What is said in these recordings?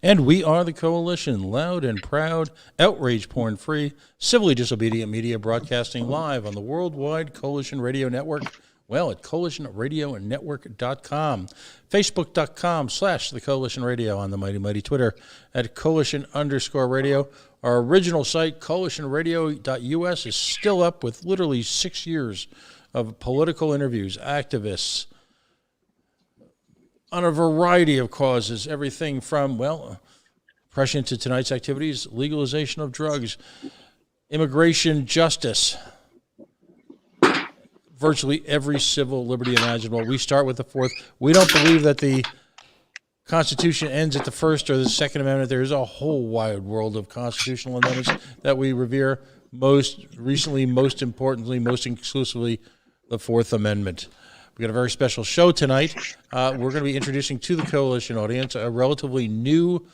And we are the Coalition, loud and proud, outrage porn-free, civilly disobedient media broadcasting live on the worldwide Coalition Radio Network. Well, at coalitionradionetwork.com, facebook.com/the Coalition Radio, on the mighty Twitter at Coalition_radio. Our original site, coalitionradio.us, is still up with literally 6 years of political interviews, activists, on a variety of causes, everything from, well, oppression to tonight's activities, legalization of drugs, immigration justice, virtually every civil liberty imaginable. We start with the Fourth. We don't believe that the Constitution ends at the First or the Second Amendment. There is a whole wide world of constitutional amendments that we revere. Most recently, most importantly, most exclusively, the Fourth Amendment. We've got a very special show tonight. We're going to be introducing to the Coalition audience a relatively new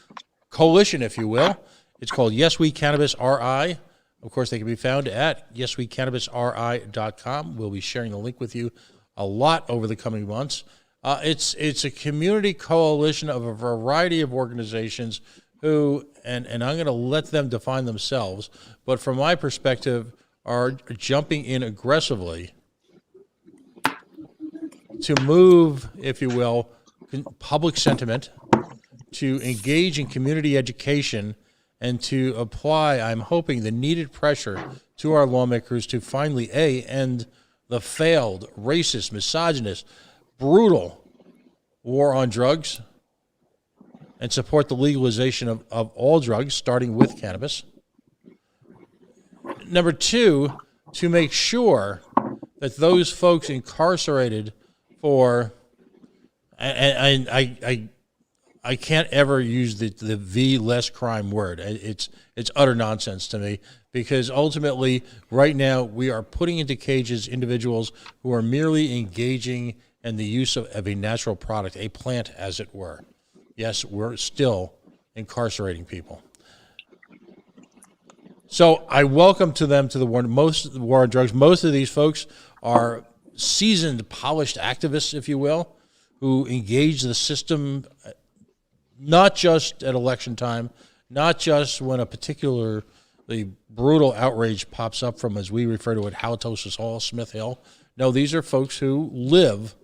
coalition, if you will. It's called Yes We Cannabis RI. Of course, they can be found at yeswecannabisri.com. We'll be sharing the link with you a lot over the coming months. It's a community coalition of a variety of organizations who, and I'm going to let them define themselves, but from my perspective, are jumping in aggressively to move, if you will, public sentiment, to engage in community education, and to apply, I'm hoping, the needed pressure to our lawmakers to finally, end the failed, racist, misogynist, brutal war on drugs and support the legalization of all drugs, starting with cannabis. Number two, to make sure that those folks incarcerated for, and I can't ever use the V less crime word. It's utter nonsense to me, because ultimately right now we are putting into cages individuals who are merely engaging in the use of a natural product, a plant as it were. Yes, we're still incarcerating people. So I welcome to them to the war on drugs. Most of these folks are seasoned, polished activists, if you will, who engage the system not just at election time, not just when a particularly brutal outrage pops up from, as we refer to it, Halitosis Hall, Smith Hill. No, these are folks who live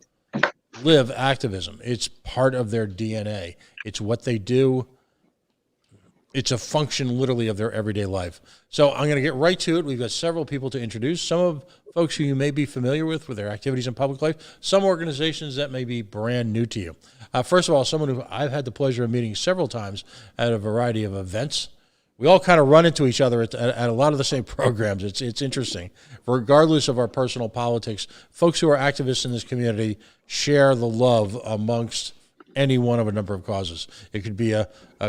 activism. It's part of their DNA. It's what they do. It's a function, literally, of their everyday life. So I'm going to get right to it. We've got several people to introduce. Some of folks who you may be familiar with their activities in public life. Some organizations that may be brand new to you. First of all, someone who I've had the pleasure of meeting several times at a variety of events. We all kind of run into each other at a lot of the same programs. It's interesting. Regardless of our personal politics, folks who are activists in this community share the love amongst any one of a number of causes. It could be a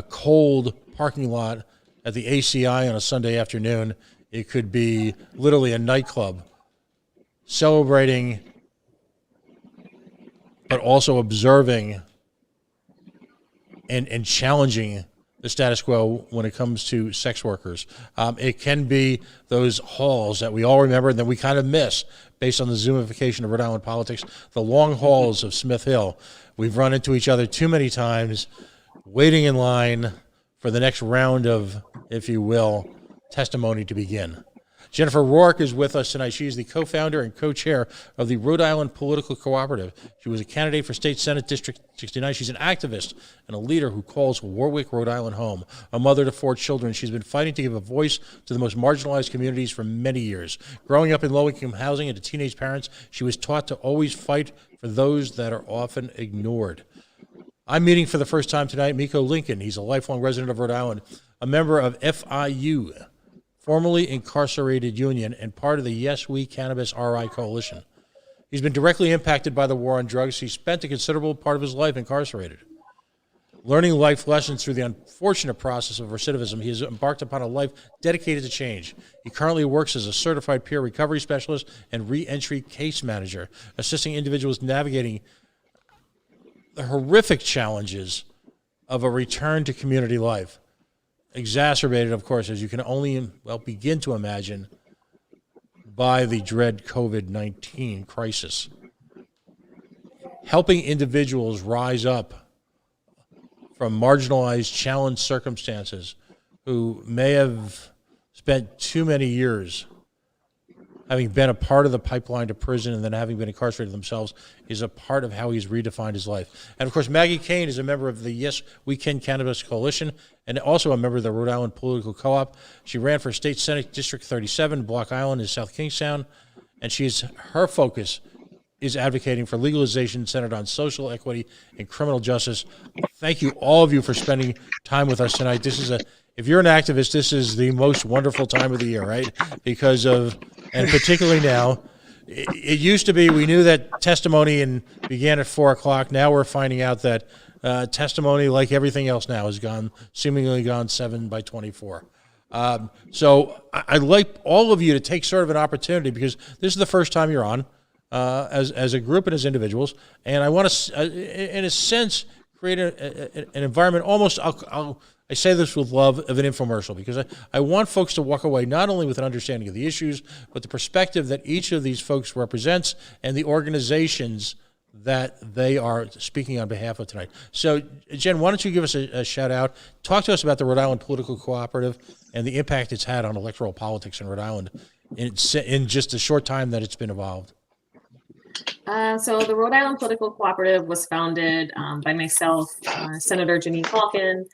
cold parking lot at the ACI on a Sunday afternoon. It could be literally a nightclub celebrating, but also observing and challenging the status quo when it comes to sex workers. It can be those halls that we all remember and that we kind of miss based on the Zoomification of Rhode Island politics, the long halls of Smith Hill. We've run into each other too many times, waiting in line for the next round of, if you will, testimony to begin. Jennifer Rourke is with us tonight. She's the co-founder and co-chair of the Rhode Island Political Cooperative. She was a candidate for State Senate District 69. She's an activist and a leader who calls Warwick, Rhode Island home. A mother to 4 children, she's been fighting to give a voice to the most marginalized communities for many years. Growing up in low-income housing and to teenage parents, she was taught to always fight for those that are often ignored. I'm meeting for the first time tonight Miko Lincoln. He's a lifelong resident of Rhode Island, a member of FIU, formerly Incarcerated Union, and part of the Yes We Cannabis RI coalition. He's been directly impacted by the war on drugs. He spent a considerable part of his life incarcerated. Learning life lessons through the unfortunate process of recidivism, he has embarked upon a life dedicated to change. He currently works as a certified peer recovery specialist and re-entry case manager, assisting individuals navigating the horrific challenges of a return to community life. Exacerbated, of course, as you can only begin to imagine, by the dread COVID-19 crisis. Helping individuals rise up from marginalized, challenged circumstances, who may have spent too many years having been a part of the pipeline to prison and then having been incarcerated themselves, is a part of how he's redefined his life. And of course, Maggie Kane is a member of the Yes We Can Cannabis Coalition and also a member of the Rhode Island Political Co-op. She ran for State Senate District 37, Block Island in South Kingstown, and her focus is advocating for legalization centered on social equity and criminal justice. Thank you, all of you, for spending time with us tonight. If you're an activist, this is the most wonderful time of the year, right? Because of, and particularly now, it used to be we knew that testimony began at 4 o'clock. Now we're finding out that testimony, like everything else now, is seemingly gone 7 by 24. So I'd like all of you to take sort of an opportunity, because this is the first time you're on as a group and as individuals, and I want to, in a sense, create an environment almost. I say this with love, of an infomercial, because I want folks to walk away not only with an understanding of the issues, but the perspective that each of these folks represents and the organizations that they are speaking on behalf of tonight. So, Jen, why don't you give us a shout out? Talk to us about the Rhode Island Political Cooperative and the impact it's had on electoral politics in Rhode Island in just a short time that it's been evolved. So the Rhode Island Political Cooperative was founded by myself, Senator Janine Falcon,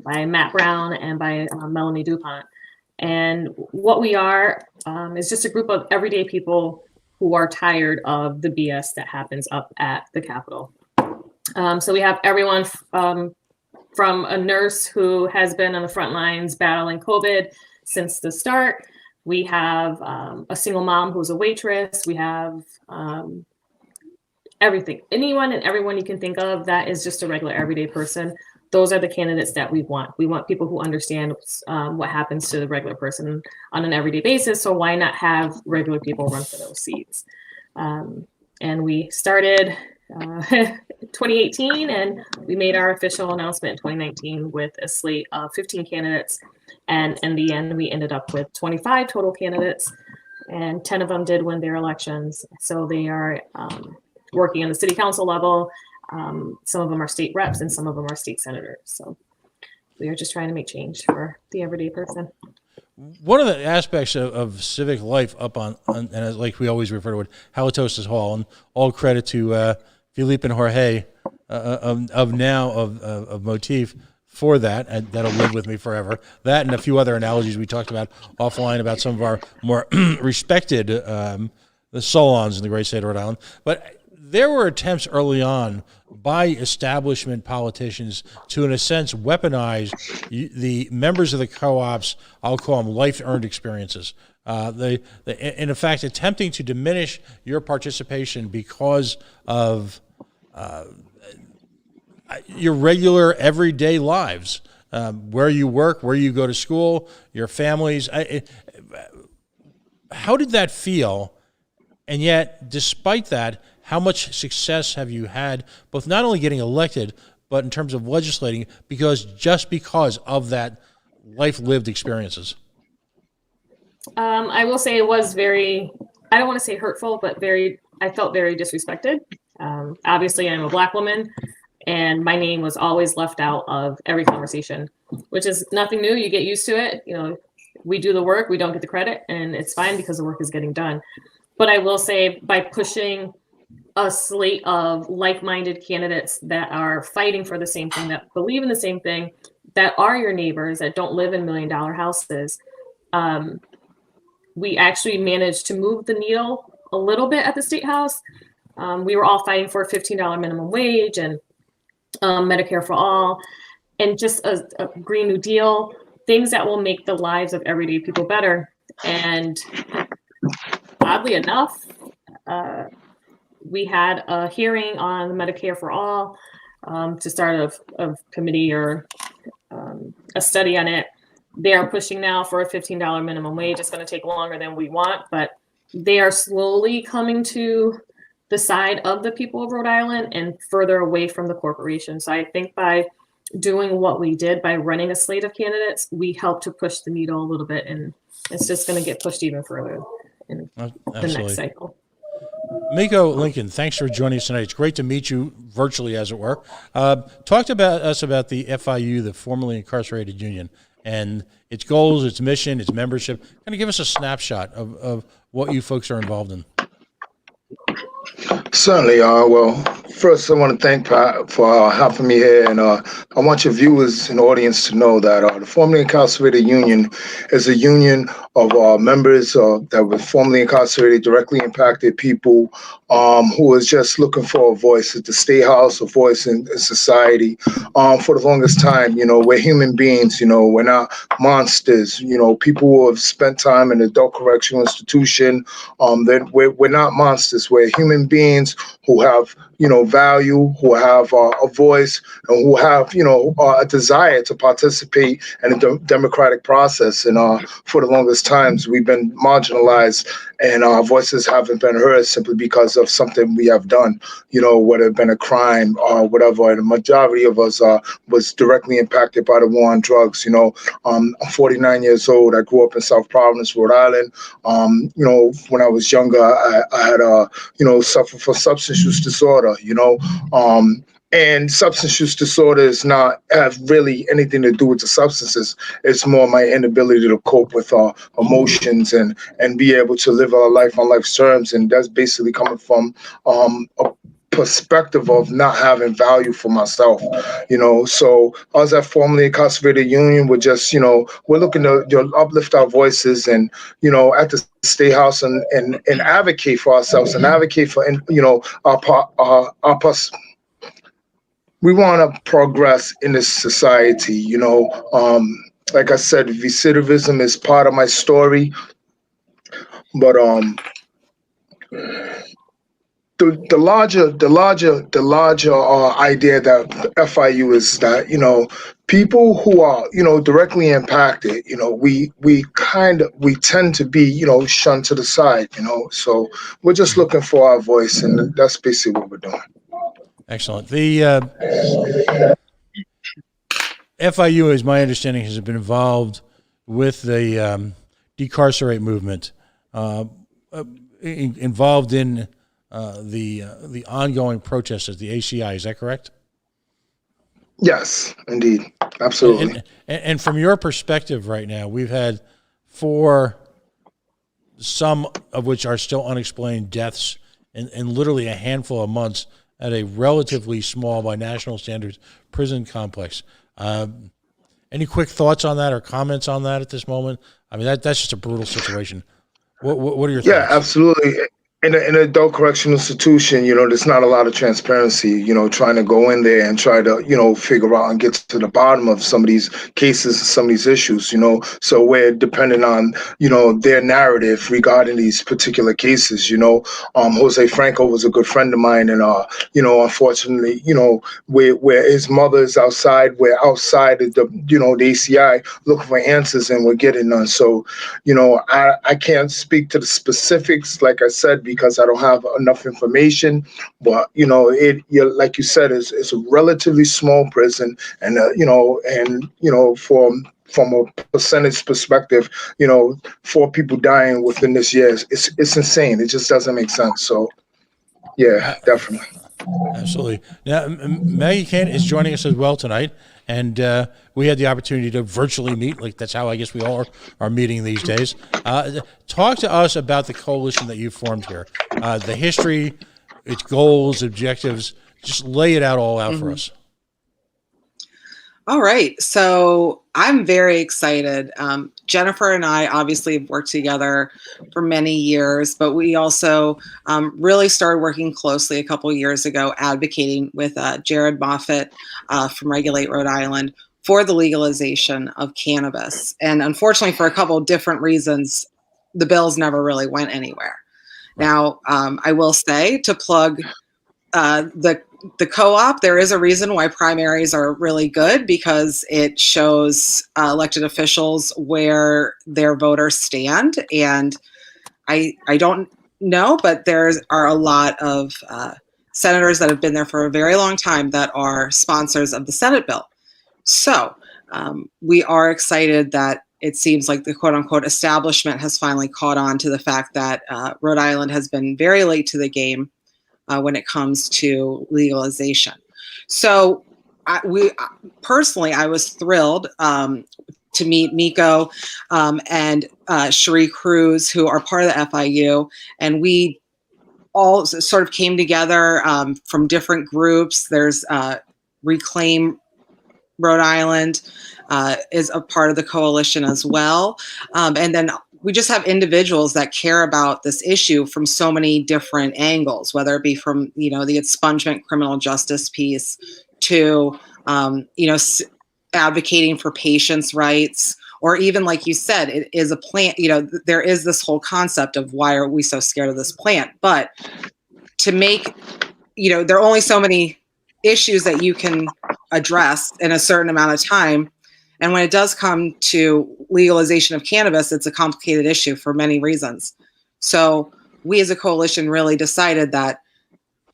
by Matt Brown, and by Melanie DuPont. And what we are is just a group of everyday people who are tired of the BS that happens up at the Capitol. So we have everyone from a nurse who has been on the front lines battling COVID since the start. We have a single mom who's a waitress. We have everything, anyone and everyone you can think of that is just a regular everyday person. Those are the candidates that we want. We want people who understand what happens to the regular person on an everyday basis. So why not have regular people run for those seats? And we started 2018, and we made our official announcement in 2019 with a slate of 15 candidates. And in the end, we ended up with 25 total candidates, and 10 of them did win their elections. So they are working on the city council level. Some of them are state reps and some of them are state senators. So we are just trying to make change for the everyday person. One of the aspects of civic life up on and like we always refer to it, Halitosis Hall, and all credit to Philippe and Jorge of Motif for that, and that'll live with me forever. That and a few other analogies we talked about offline about some of our more respected the salons in the great state of Rhode Island. But there were attempts early on by establishment politicians to, in a sense, weaponize the members of the co-ops. I'll call them life-earned experiences. In fact, attempting to diminish your participation because of your regular everyday lives, where you work, where you go to school, your families. How did that feel? And yet, despite that, how much success have you had, both not only getting elected, but in terms of legislating, because of that life-lived experiences? I will say it was very, I don't want to say hurtful, but I felt very disrespected. Obviously, I'm a Black woman, and my name was always left out of every conversation, which is nothing new. You get used to it. You know, we do the work, we don't get the credit, and it's fine because the work is getting done. But I will say, by pushing a slate of like-minded candidates that are fighting for the same thing, that believe in the same thing, that are your neighbors, that don't live in $1 million houses, we actually managed to move the needle a little bit at the State House. We were all fighting for a $15 minimum wage and Medicare for all, and just a Green New Deal, things that will make the lives of everyday people better. And oddly enough, we had a hearing on Medicare for all to start a committee or a study on it. They are pushing now for a $15 minimum wage. It's going to take longer than we want, but they are slowly coming to the side of the people of Rhode Island and further away from the corporation. So I think by doing what we did, by running a slate of candidates, we helped to push the needle a little bit, and it's just going to get pushed even further in the next cycle. Miko Lincoln, thanks for joining us tonight. It's great to meet you virtually, as it were. Talk about us about the FIU, the formerly incarcerated union, and its goals, its mission, its membership. Kind of give us a snapshot of what you folks are involved in. Certainly. Well, first I want to thank Pat for having me here, and I want your viewers and audience to know that the formerly incarcerated union is a union of members that were formerly incarcerated, directly impacted people who is just looking for a voice at the state house, a voice in society. For the longest time, we're human beings. We're not monsters. People who have spent time in adult correctional institution. Then we're not monsters. We're human beings who have value, who have a voice, and who have a desire to participate in the democratic process. And for the longest times, we've been marginalized, and our voices haven't been heard simply because of something we have done. Whether it been a crime or whatever. And the majority of us was directly impacted by the war on drugs. I'm 49 years old. I grew up in South Providence, Rhode Island. When I was younger, I had suffered from substance use disorder. And substance use disorder is not have really anything to do with the substances. It's more my inability to cope with emotions and be able to live our life on life's terms. And that's basically coming from a perspective of not having value for myself. So us at formerly incarcerated union, we're just, we're looking to uplift our voices and, at the state house and advocate for ourselves and advocate for, our we want to progress in this society. Like I said, recidivism is part of my story, but the larger idea that FIU is that people who are directly impacted, we tend to be shunned to the side. So we're just looking for our voice, and that's basically what we're doing. Excellent. The FIU, as my understanding, has been involved with the decarcerate movement, involved in the ongoing protests at the ACI. Is that correct? Yes, indeed. Absolutely. And from your perspective right now, we've had 4, some of which are still unexplained deaths in literally a handful of months at a relatively small, by national standards, prison complex. Any quick thoughts on that or comments on that at this moment? I mean, that's just a brutal situation. What are your thoughts? Yeah, absolutely. In an adult correctional institution, there's not a lot of transparency, trying to go in there and try to, figure out and get to the bottom of some of these cases, some of these issues, so we're dependent on, their narrative regarding these particular cases. Jose Franco was a good friend of mine, and, unfortunately, where his mother is outside, we're outside of the, the ACI looking for answers, and we're getting none. So, I can't speak to the specifics, like I said, because I don't have enough information. But like you said, it's a relatively small prison, and from a percentage perspective, 4 people dying within this year, it's insane. It just doesn't make sense. So, yeah, definitely. Absolutely. Now, Maggie Kent is joining us as well tonight, and we had the opportunity to virtually meet. Like, that's how I guess we all are meeting these days. Talk to us about the coalition that you formed here, the history, its goals, objectives. Just lay it all out for us. All right. So I'm very excited. Jennifer and I obviously have worked together for many years, but we also really started working closely a couple of years ago, advocating with Jared Moffitt from Regulate Rhode Island for the legalization of cannabis. And unfortunately, for a couple of different reasons, the bills never really went anywhere. Now, I will say, to plug the co-op, there is a reason why primaries are really good, because it shows elected officials where their voters stand. And I don't know, but there are a lot of senators that have been there for a very long time that are sponsors of the Senate bill. So we are excited that it seems like the quote unquote establishment has finally caught on to the fact that Rhode Island has been very late to the game when it comes to legalization. So I was thrilled to meet Miko and Cherie Cruz, who are part of the FIU, and we all sort of came together from different groups. There's Reclaim Rhode Island is a part of the coalition as well. And then we just have individuals that care about this issue from so many different angles, whether it be from, the expungement criminal justice piece to, advocating for patients' rights, or even like you said, it is a plant, there is this whole concept of why are we so scared of this plant? But to make, there are only so many issues that you can address in a certain amount of time. And when it does come to legalization of cannabis, it's a complicated issue for many reasons. So we as a coalition really decided that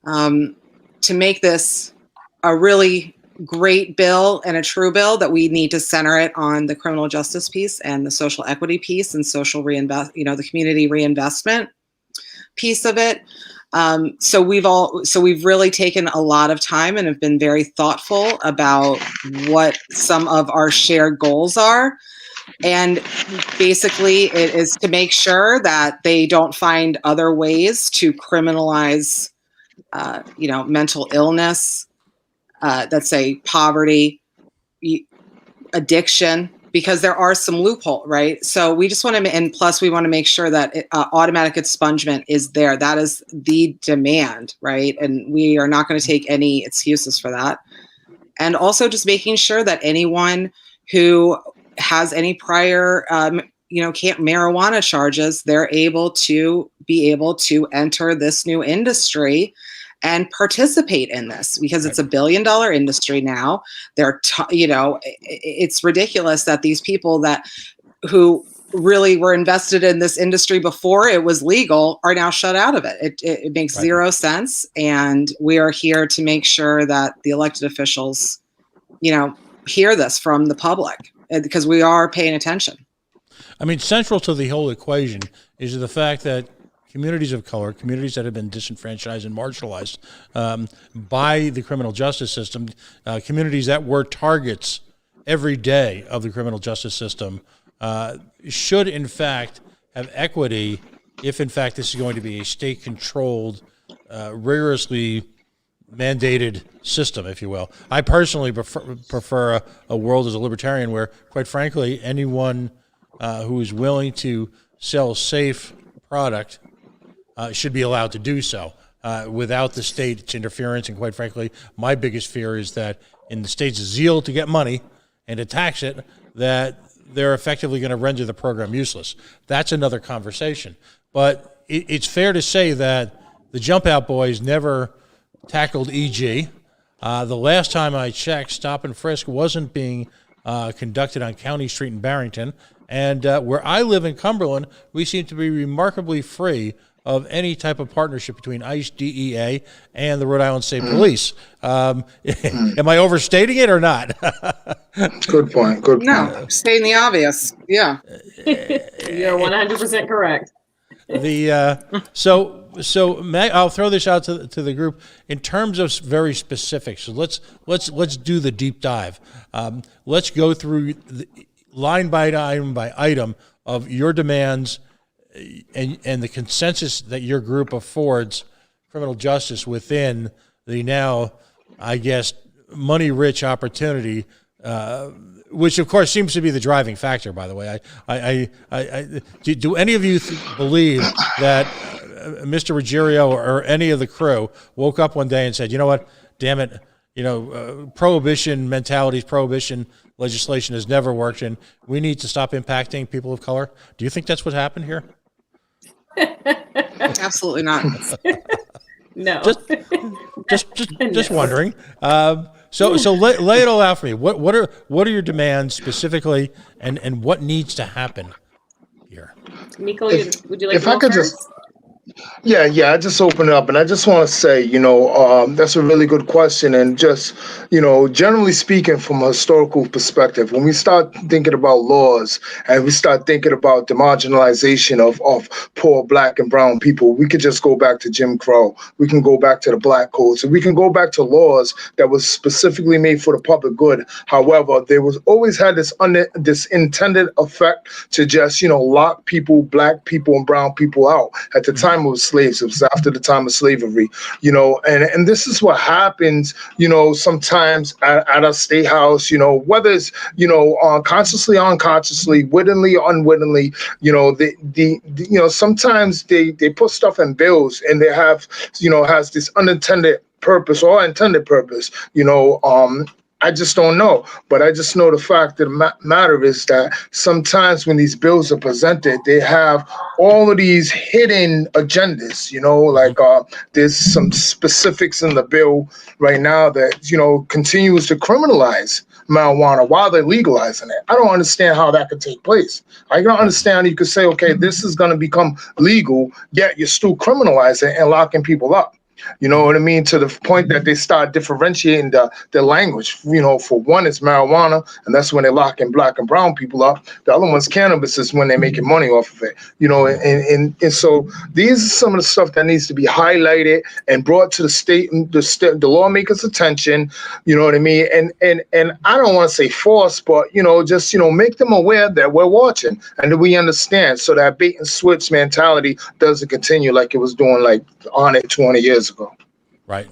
to make this a really great bill and a true bill, that we need to center it on the criminal justice piece and the social equity piece and social the community reinvestment piece of it. So we've really taken a lot of time and have been very thoughtful about what some of our shared goals are. And basically it is to make sure that they don't find other ways to criminalize, mental illness, let's say poverty, addiction, because there are some loophole, right? So we just want to, and plus we want to make sure that automatic expungement is there. That is the demand, right? And we are not going to take any excuses for that. And also just making sure that anyone who has any prior, marijuana charges, they're able to enter this new industry and participate in this, because it's $1 billion industry now. It's ridiculous that these people who really were invested in this industry before it was legal are now shut out of it. It makes zero sense. And we are here to make sure that the elected officials, hear this from the public, because we are paying attention. I mean, central to the whole equation is the fact that communities of color, communities that have been disenfranchised and marginalized by the criminal justice system, communities that were targets every day of the criminal justice system, should in fact have equity if in fact this is going to be a state-controlled, rigorously mandated system, if you will. I personally prefer a world as a libertarian where, quite frankly, anyone who is willing to sell safe product should be allowed to do so without the state's interference. And quite frankly, my biggest fear is that in the state's zeal to get money and to tax it, that they're effectively going to render the program useless. That's another conversation. But it's fair to say that the Jump Out Boys never tackled EG. The last time I checked, stop and frisk wasn't being conducted on County Street in Barrington. And where I live in Cumberland, we seem to be remarkably free of any type of partnership between ICE, DEA, and the Rhode Island State Police. Am I overstating it or not? Good point. No, stating the obvious. Yeah. You're 100% correct. So Meg, I'll throw this out to the group in terms of very specifics. So let's do the deep dive. Let's go through line by item of your demands and the consensus that your group affords criminal justice within the now, I guess, money-rich opportunity, which of course seems to be the driving factor. By the way, do any of you believe that Mr. Ruggiero or any of the crew woke up one day and said, "You know what? Damn it! Prohibition mentalities, prohibition legislation has never worked, and we need to stop impacting people of color." Do you think that's what happened here? Absolutely not. No. Just wondering. So lay it all out for me. What are your demands specifically, and what needs to happen here? Miko, would you like if to I go could first? Yeah. I just opened it up, and I just want to say, that's a really good question, and just, generally speaking, from a historical perspective, when we start thinking about laws and we start thinking about the marginalization of poor Black and brown people, we could just go back to Jim Crow. We can go back to the Black codes, and we can go back to laws that was specifically made for the public good. However, there was always had this intended effect to just, lock people, Black people and brown people out. At the time, it was slaves. It was after the time of slavery, and this is what happens, sometimes at a state house, whether it's, consciously, unconsciously, wittingly, unwittingly, sometimes they put stuff in bills, and they have, has this unintended purpose or intended purpose, I just don't know. But I just know the fact of the matter is that sometimes when these bills are presented, they have all of these hidden agendas, like there's some specifics in the bill right now that, continues to criminalize marijuana while they're legalizing it. I don't understand how that could take place. I don't understand you could say, okay, this is going to become legal, yet you're still criminalizing and locking people up. You know what I mean? To the point that they start differentiating the language. For one, it's marijuana, and that's when they're locking Black and brown people up. The other one's cannabis, is when they're making money off of it. And so these are some of the stuff that needs to be highlighted and brought to the state and the lawmakers' attention. You know what I mean? And I don't want to say force, but just make them aware that we're watching and that we understand, so that bait and switch mentality doesn't continue like it was doing like on it 20 years ago. Right.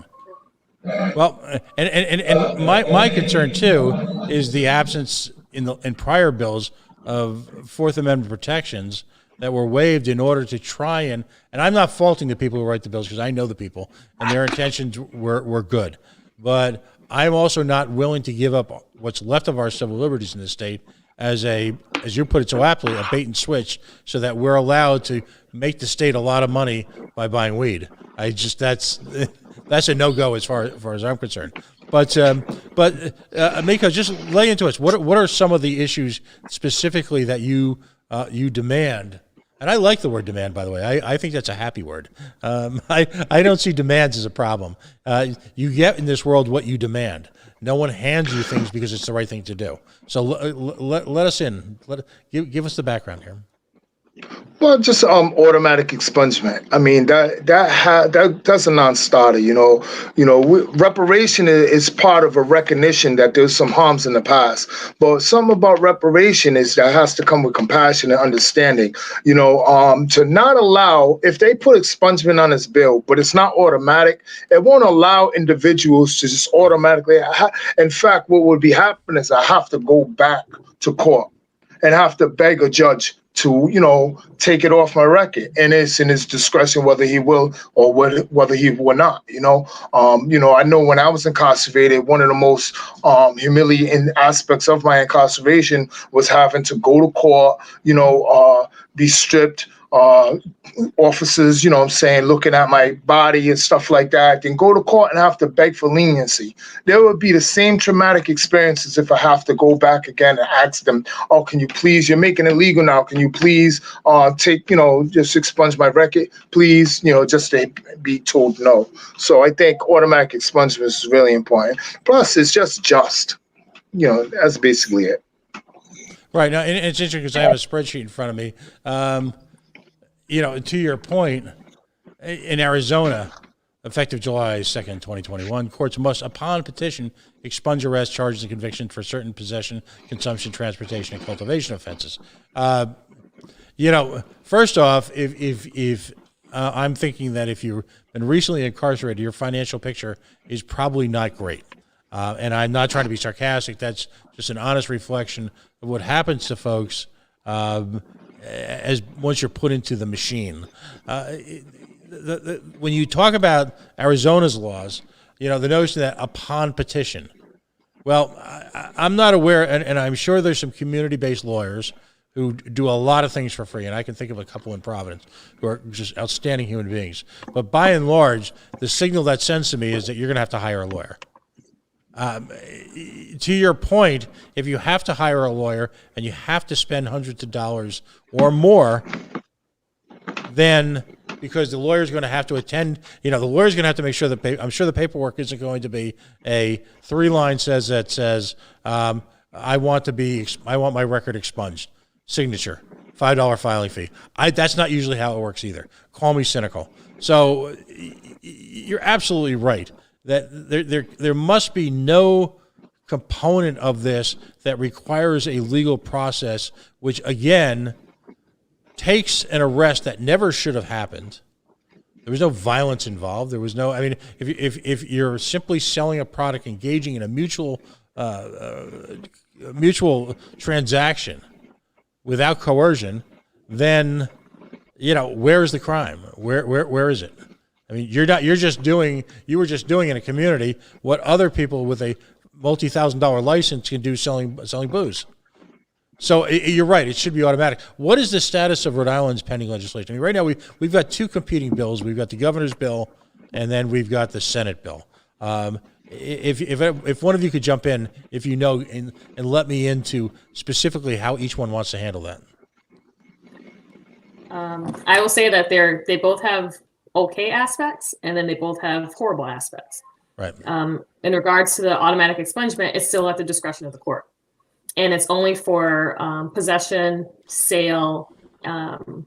Well, and my concern too is the absence in prior bills of Fourth Amendment protections that were waived in order to try and I'm not faulting the people who write the bills, because I know the people and their intentions were good, but I'm also not willing to give up what's left of our civil liberties in this state as you put it so aptly, a bait and switch, so that we're allowed to make the state a lot of money by buying weed. That's a no-go as far as I'm concerned. But Miko, just lay into us. What are some of the issues specifically that you demand? And I like the word demand, by the way. I think that's a happy word. I don't see demands as a problem. You get in this world what you demand. No one hands you things because it's the right thing to do. So let us in. Give us the background here. Well, just automatic expungement. I mean, that's a non-starter. Reparation is part of a recognition that there's some harms in the past. But something about reparation is that has to come with compassion and understanding. To not allow, if they put expungement on this bill, but it's not automatic, it won't allow individuals to just automatically. In fact, what would be happening is I have to go back to court and have to beg a judge to, take it off my record, and it's in his discretion whether he will or whether he will not. I know when I was incarcerated, one of the most humiliating aspects of my incarceration was having to go to court, be stripped, officers, looking at my body and stuff like that, then go to court and have to beg for leniency. There would be the same traumatic experiences if I have to go back again and ask them, oh, can you please, you're making it legal now, can you please take, just expunge my record, please, just to be told no. So I think automatic expungement is really important. Plus, it's just. That's basically it. Right. Now, and it's interesting because I have a spreadsheet in front of me. To your point, in Arizona, effective July 2nd, 2021, courts must, upon petition, expunge arrest, charges, and convictions for certain possession, consumption, transportation, and cultivation offenses. First off, if I'm thinking that if you've been recently incarcerated, your financial picture is probably not great. And I'm not trying to be sarcastic. That's just an honest reflection of what happens to folks as once you're put into the machine. When you talk about Arizona's laws, the notion that upon petition, well, I'm not aware, and I'm sure there's some community-based lawyers who do a lot of things for free, and I can think of a couple in Providence who are just outstanding human beings. But by and large, the signal that sends to me is that you're going to have to hire a lawyer. To your point, if you have to hire a lawyer and you have to spend hundreds of dollars or more, then because the lawyer's going to have to attend. The lawyer's going to have to make sure that I'm sure the paperwork isn't going to be a 3-line says I want my record expunged. Signature, $5 filing fee. That's not usually how it works either. Call me cynical. So you're absolutely right that there must be no component of this that requires a legal process, which again takes an arrest that never should have happened. There was no violence involved. There was no. I mean, if you're simply selling a product, engaging in a mutual transaction without coercion, then where is the crime? Where is it? I mean, you were just doing in a community what other people with a multi-$1,000 license can do selling booze. So you're right; it should be automatic. What is the status of Rhode Island's pending legislation? I mean, right now we've got 2 competing bills. We've got the governor's bill, and then we've got the Senate bill. If one of you could jump in, if you know, and let me into specifically how each one wants to handle that. I will say that they both have okay aspects, and then they both have horrible aspects. Right. In regards to the automatic expungement, it's still at the discretion of the court, and it's only for possession, sale, and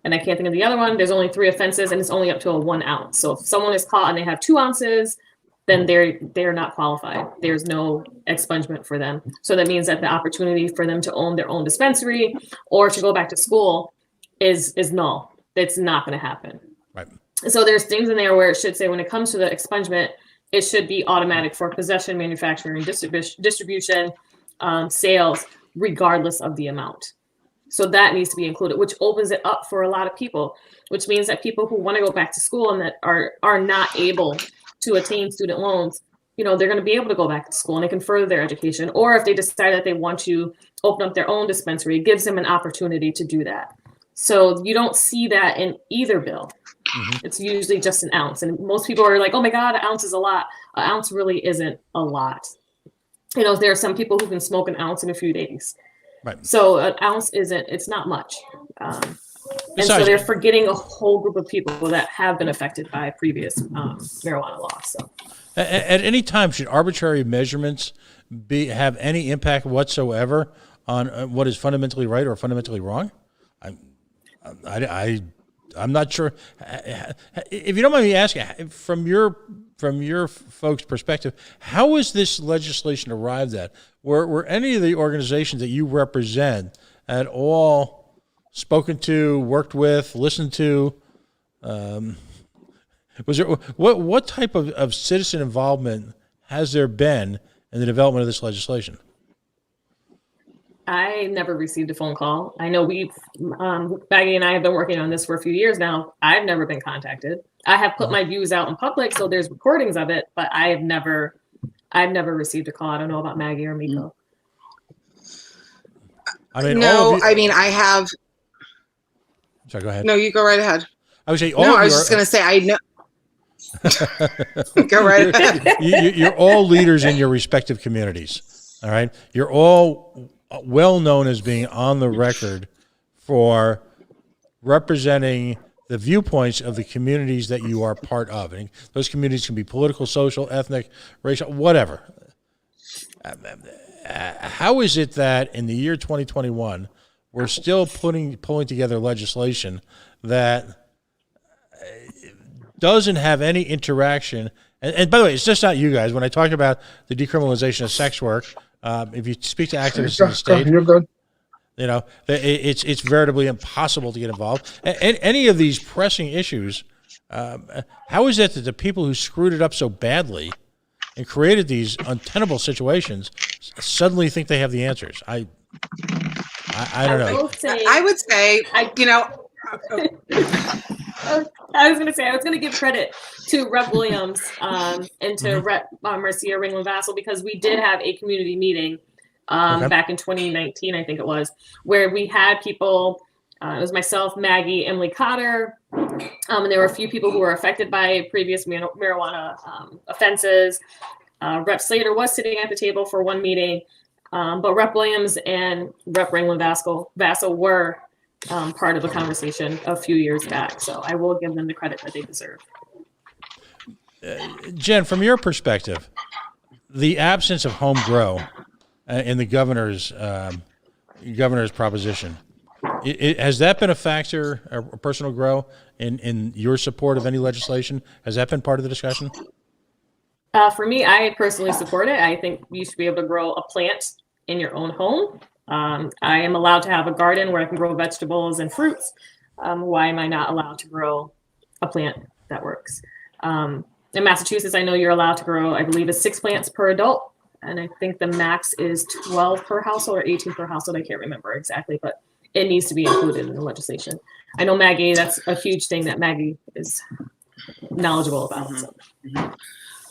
I can't think of the other one. There's only 3 offenses, and it's only up to a 1 ounce. So if someone is caught and they have 2 ounces, then they're not qualified. There's no expungement for them. So that means that the opportunity for them to own their own dispensary or to go back to school is null. It's not going to happen. Right. So there's things in there where it should say when it comes to the expungement, it should be automatic for possession, manufacturing, distribution, sales, regardless of the amount. So that needs to be included, which opens it up for a lot of people, which means that people who want to go back to school and that are not able to attain student loans, they're going to be able to go back to school and they can further their education. Or if they decide that they want to open up their own dispensary, it gives them an opportunity to do that. So you don't see that in either bill. Mm-hmm. It's usually just an ounce. And most people are like, oh my God, an ounce is a lot. An ounce really isn't a lot. There are some people who can smoke an ounce in a few days. Right. So an ounce it's not much. And so they're forgetting a whole group of people that have been affected by previous marijuana laws. So. At any time, should arbitrary measurements have any impact whatsoever on what is fundamentally right or fundamentally wrong? I'm not sure. If you don't mind me asking, from your folks' perspective, how is this legislation arrived at? Were any of the organizations that you represent at all spoken to, worked with, listened to? Was there what type of citizen involvement has there been in the development of this legislation? I never received a phone call. I know Maggie and I have been working on this for a few years now. I've never been contacted. I have put my views out in public, so there's recordings of it, but I've never received a call. I don't know about Maggie or Miko. I have. Sorry, go ahead. No, you go right ahead. I was saying. I was just going to say, I know. Go right ahead. You're all leaders in your respective communities. All right. You're all well known as being on the record for representing the viewpoints of the communities that you are part of. And those communities can be political, social, ethnic, racial, whatever. How is it that in the year 2021, we're still pulling together legislation that doesn't have any interaction? And by the way, it's just not you guys. When I talk about the decriminalization of sex work, if you speak to activists in the state, you're good. It's veritably impossible to get involved. Any of these pressing issues, how is it that the people who screwed it up so badly and created these untenable situations suddenly think they have the answers? I don't know. I would say, I was going to give credit to Rep. Williams and to Rep. Marcia Ringland-Vassell, because we did have a community meeting back in 2019, I think it was, where we had people, it was myself, Maggie, Emily Cotter, and there were a few people who were affected by previous marijuana offenses. Rep. Slater was sitting at the table for one meeting, but Rep. Williams and Rep. Ringland-Vassell were part of the conversation a few years back. So I will give them the credit that they deserve. Jen, from your perspective, the absence of home grow in the governor's proposition, has that been a factor, a personal grow in your support of any legislation? Has that been part of the discussion? For me, I personally support it. I think you should be able to grow a plant in your own home. I am allowed to have a garden where I can grow vegetables and fruits. Why am I not allowed to grow a plant that works? In Massachusetts, I know you're allowed to grow, I believe it's 6 plants per adult. And I think the max is 12 per household or 18 per household. I can't remember exactly, but it needs to be included in the legislation. I know Maggie, that's a huge thing that Maggie is knowledgeable about.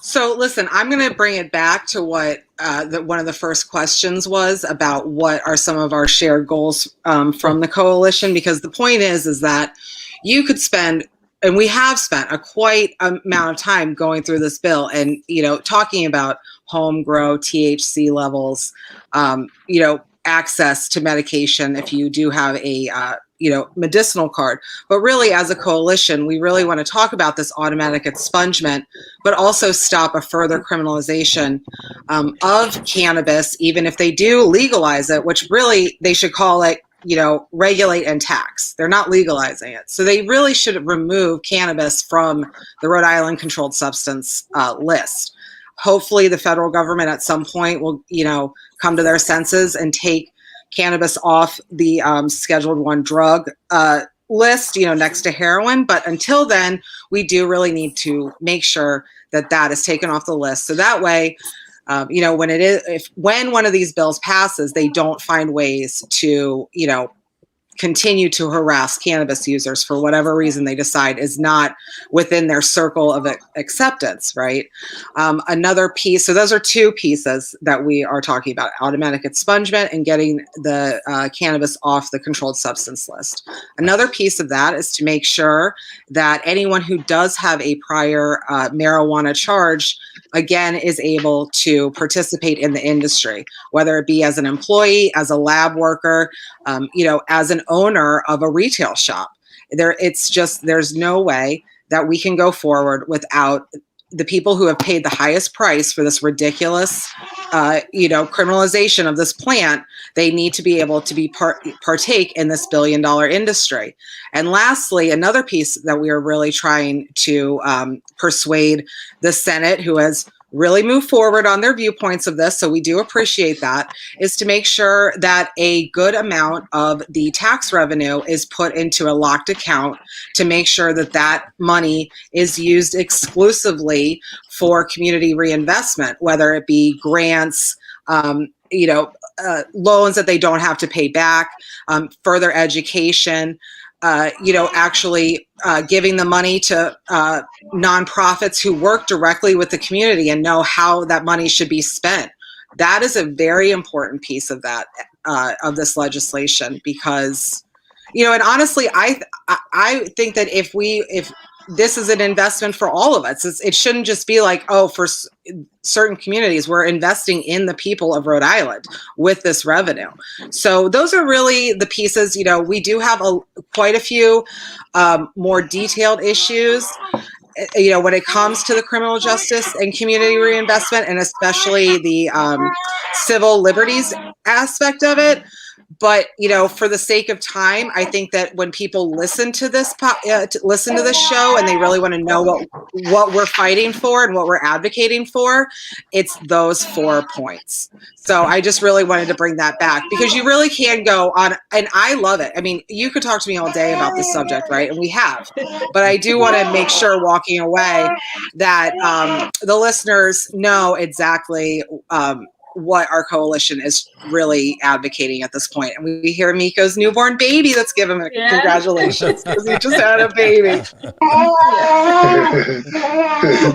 So listen, I'm going to bring it back to what one of the first questions was about what are some of our shared goals from the coalition, because the point is that you could spend, and we have spent a quite amount of time going through this bill and, talking about home grow, THC levels, access to medication if you do have a, medicinal card. But really, as a coalition, we really want to talk about this automatic expungement, but also stop a further criminalization of cannabis, even if they do legalize it, which really they should call it, regulate and tax. They're not legalizing it. So they really should remove cannabis from the Rhode Island controlled substance list. Hopefully the federal government at some point will, come to their senses and take cannabis off the Scheduled I drug list, next to heroin. But until then, we do really need to make sure that that is taken off the list. So that way, when one of these bills passes, they don't find ways to, continue to harass cannabis users for whatever reason they decide is not within their circle of acceptance, right? Another piece, so those are two pieces that we are talking about: automatic expungement and getting the cannabis off the controlled substance list. Another piece of that is to make sure that anyone who does have a prior marijuana charge, again, is able to participate in the industry, whether it be as an employee, as a lab worker, as an owner of a retail shop. There's no way that we can go forward without the people who have paid the highest price for this ridiculous, criminalization of this plant. They need to be able to partake in this billion-dollar industry. And lastly, another piece that we are really trying to persuade the Senate, who has really moved forward on their viewpoints of this, so we do appreciate that, is to make sure that a good amount of the tax revenue is put into a locked account to make sure that that money is used exclusively for community reinvestment, whether it be grants, loans that they don't have to pay back, further education, actually giving the money to nonprofits who work directly with the community and know how that money should be spent. That is a very important piece of that, of this legislation, because, and honestly, I think that if this is an investment for all of us, it shouldn't just be like, oh, for certain communities, we're investing in the people of Rhode Island with this revenue. So those are really the pieces. We do have quite a few more detailed issues, when it comes to the criminal justice and community reinvestment, and especially the civil liberties aspect of it. But, for the sake of time, I think that when people listen to this show and they really want to know what we're fighting for and what we're advocating for, it's those 4 points. So I just really wanted to bring that back, because you really can go on, and I love it. I mean, you could talk to me all day about this subject, right? And we have, but I do want to make sure walking away that the listeners know exactly what our coalition is really advocating at this point. And we hear Miko's newborn baby. Let's give him a congratulations, because he just had a baby.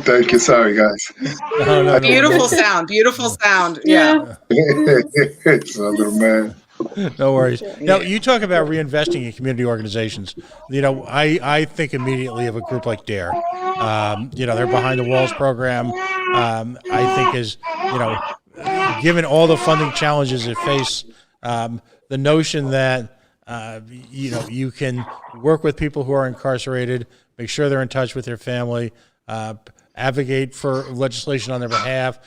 Thank you. Sorry, guys. No, beautiful sound. Yeah. It's a little man. No worries. Now, you talk about reinvesting in community organizations. I think immediately of a group like DARE. Their Behind the Walls program, I think is, given all the funding challenges it face, the notion that You can work with people who are incarcerated, make sure they're in touch with their family, advocate for legislation on their behalf,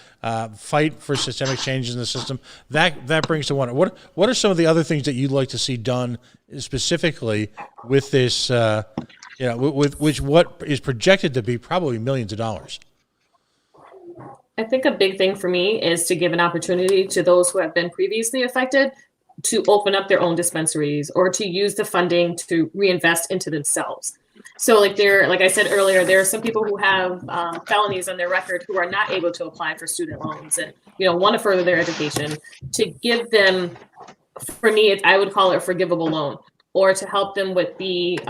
fight for systemic changes in the system. That brings to one. What are some of the other things that you'd like to see done specifically with this? With what is projected to be probably millions of dollars. I think a big thing for me is to give an opportunity to those who have been previously affected to open up their own dispensaries or to use the funding to reinvest into themselves. So like I said earlier, there are some people who have felonies on their record who are not able to apply for student loans and, want to further their education. To give them, for me, I would call it a forgivable loan, or to help them with the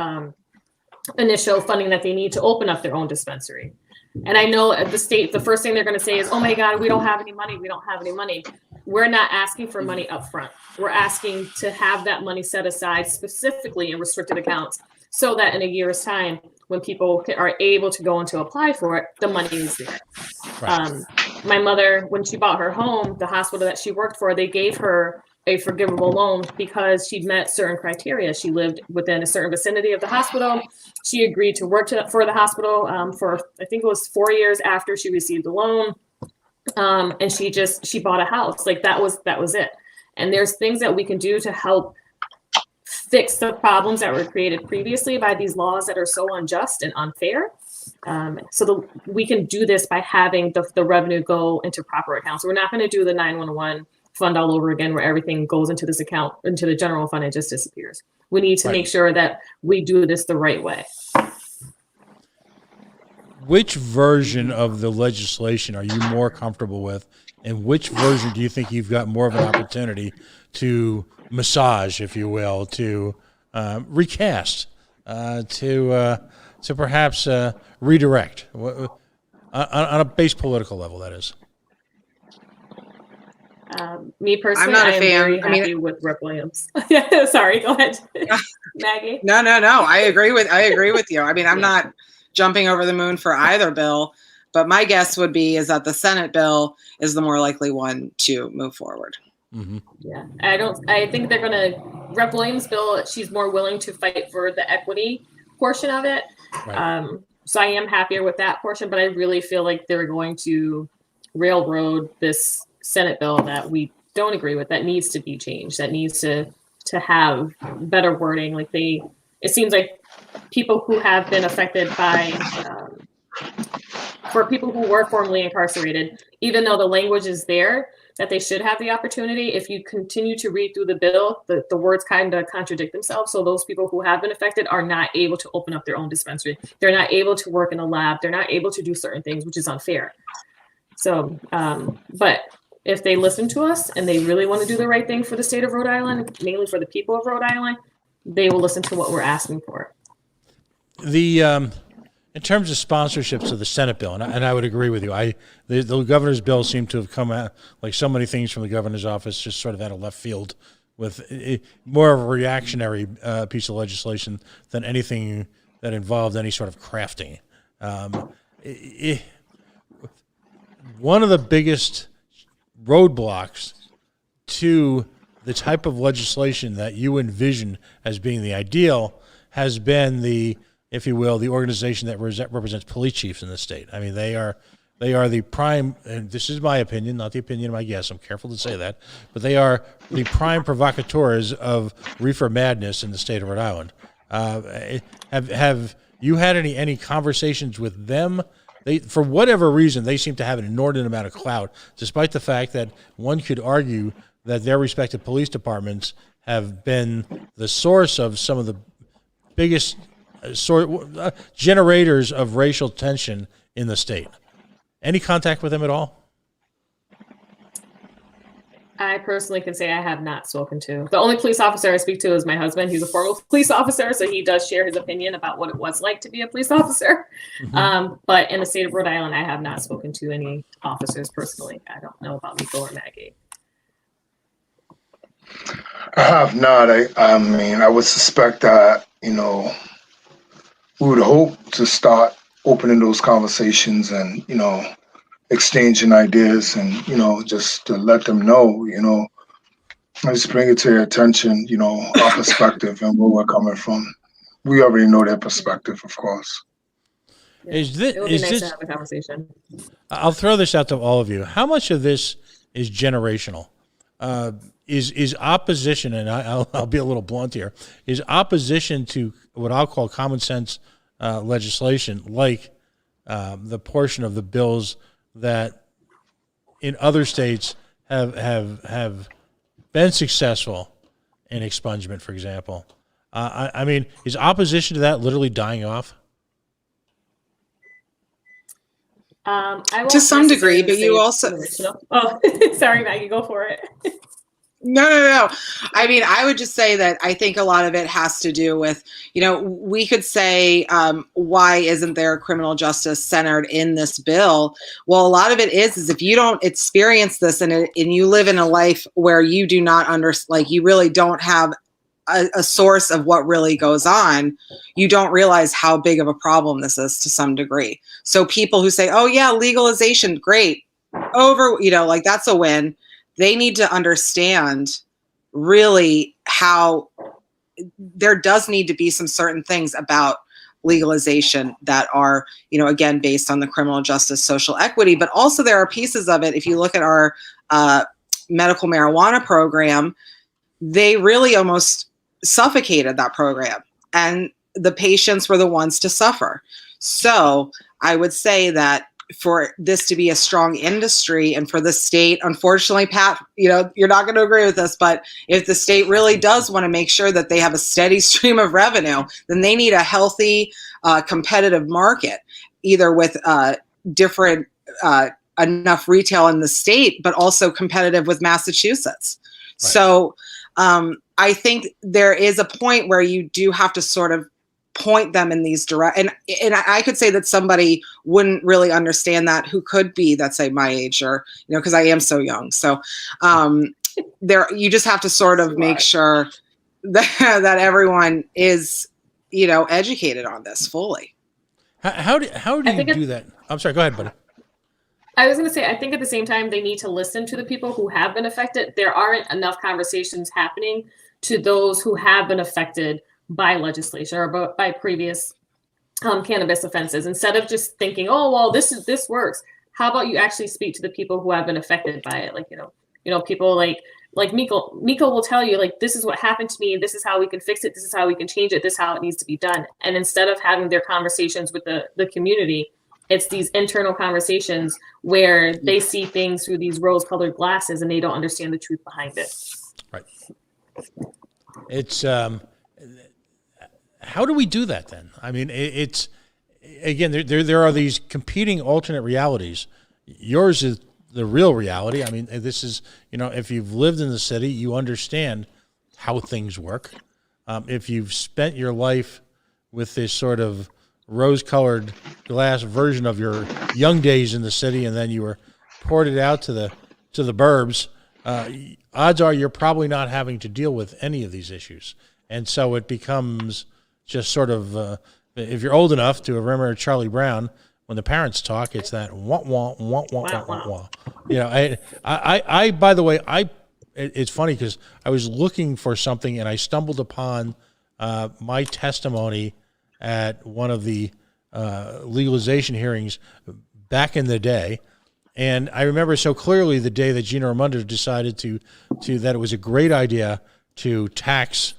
initial funding that they need to open up their own dispensary. And I know at the state, the first thing they're going to say is, oh my God, we don't have any money. We don't have any money. We're not asking for money up front. We're asking to have that money set aside specifically in restricted accounts so that in a year's time, when people are able to go and to apply for it, the money is there. Right. My mother, when she bought her home, the hospital that she worked for, they gave her a forgivable loan because she'd met certain criteria. She lived within a certain vicinity of the hospital. She agreed to work for the hospital for, I think it was 4 years after she received the loan. And she bought a house. Like that was it. And there's things that we can do to help fix the problems that were created previously by these laws that are so unjust and unfair. We can do this by having the revenue go into proper accounts. We're not going to do the 911 fund all over again where everything goes into this account, into the general fund, and just disappears. We need to make sure that we do this the right way. Which version of the legislation are you more comfortable with, and which version do you think you've got more of an opportunity to massage, if you will, to recast, to perhaps redirect on a base political level, that is? Me personally, I'm not a I am fan. very happy with Rourke Williams. Sorry, go ahead, Maggie. No. I agree with you. I mean, I'm not jumping over the moon for either bill, but my guess would be is that the Senate bill is the more likely one to move forward. Mm-hmm. Yeah, I think they're going to, Rourke Williams' bill, she's more willing to fight for the equity portion of it. Right. So I am happier with that portion, but I really feel like they're going to railroad this Senate bill that we don't agree with, that needs to be changed, that needs to have better wording. Like it seems like people who have been affected by, for people who were formerly incarcerated, even though the language is there, that they should have the opportunity. If you continue to read through the bill, the words kind of contradict themselves. So those people who have been affected are not able to open up their own dispensary. They're not able to work in a lab. They're not able to do certain things, which is unfair. So, but if they listen to us and they really want to do the right thing for the state of Rhode Island, mainly for the people of Rhode Island, they will listen to what we're asking for. In terms of sponsorships of the Senate bill, and I would agree with you, the governor's bill seemed to have come out, like so many things from the governor's office, just sort of out of left field, with more of a reactionary piece of legislation than anything that involved any sort of crafting. One of the biggest roadblocks to the type of legislation that you envision as being the ideal has been the, if you will, the organization that represents police chiefs in the state. I mean, they are the prime, and this is my opinion, not the opinion of my guests, I'm careful to say that, but they are the prime provocateurs of reefer madness in the state of Rhode Island. Have you had any conversations with them? For whatever reason, they seem to have an inordinate amount of clout, despite the fact that one could argue that their respective police departments have been the source of some of the biggest generators of racial tension in the state. Any contact with them at all? I personally can say I have not spoken to. The only police officer I speak to is my husband. He's a former police officer, so he does share his opinion about what it was like to be a police officer. Mm-hmm. But in the state of Rhode Island, I have not spoken to any officers personally. I don't know about Miko or Maggie. I have not. I mean, I would suspect that, we would hope to start opening those conversations and, exchanging ideas and, just to let them know, I just bring it to your attention, our perspective and where we're coming from. We already know their perspective, of course. Yeah. Is this, It would be nice to have a conversation. I'll throw this out to all of you. How much of this is generational? Is opposition, and I'll be a little blunt here, is opposition to what I'll call common sense legislation, like the portion of the bills that in other states have been successful in expungement, for example. I mean, is opposition to that literally dying off? I won't To some degree, necessarily but say you it's also generational. Oh, sorry, Maggie, go for it. No. I mean, I would just say that I think a lot of it has to do with, we could say, why isn't there criminal justice centered in this bill? Well, a lot of it is if you don't experience this and you live in a life where you do not you really don't have a source of what really goes on, you don't realize how big of a problem this is to some degree. So people who say, oh yeah, legalization, great, that's a win. They need to understand really how there does need to be some certain things about legalization that are, again, based on the criminal justice social equity, but also there are pieces of it. If you look at our medical marijuana program, they really almost suffocated that program, and the patients were the ones to suffer. So I would say that for this to be a strong industry and for the state, unfortunately, Pat, you're not going to agree with this, but if the state really does want to make sure that they have a steady stream of revenue, then they need a healthy, competitive market, either with different enough retail in the state, but also competitive with Massachusetts. Right. So I think there is a point where you do have to sort of point them in these and I could say that somebody wouldn't really understand that who could be, let's say, my age, or because I am so young. So you just have to sort of make sure that everyone is educated on this fully. How do you do that? I'm sorry, go ahead, buddy. I was going to say, I think at the same time, they need to listen to the people who have been affected. There aren't enough conversations happening to those who have been affected by legislation or by previous cannabis offenses. Instead of just thinking, oh, well, this works. How about you actually speak to the people who have been affected by it? Like, people like Miko will tell you, like, this is what happened to me. This is how we can fix it. This is how we can change it. This is how it needs to be done. And instead of having their conversations with the community, it's these internal conversations where they see things through these rose-colored glasses and they don't understand the truth behind it. Right. It's how do we do that then? I mean, it's again, there are these competing alternate realities. Yours is the real reality. I mean, this is, if you've lived in the city, you understand how things work. If you've spent your life with this sort of rose-colored glass version of your young days in the city, and then you were ported out to the burbs, odds are you're probably not having to deal with any of these issues. And so it becomes just sort of, if you're old enough to remember Charlie Brown, when the parents talk, it's that wah, wah, wah, wah, wah, wah, wah. I by the way, it's funny because I was looking for something and I stumbled upon my testimony at one of the legalization hearings back in the day. And I remember so clearly the day that Gina Raimondo decided that it was a great idea to tax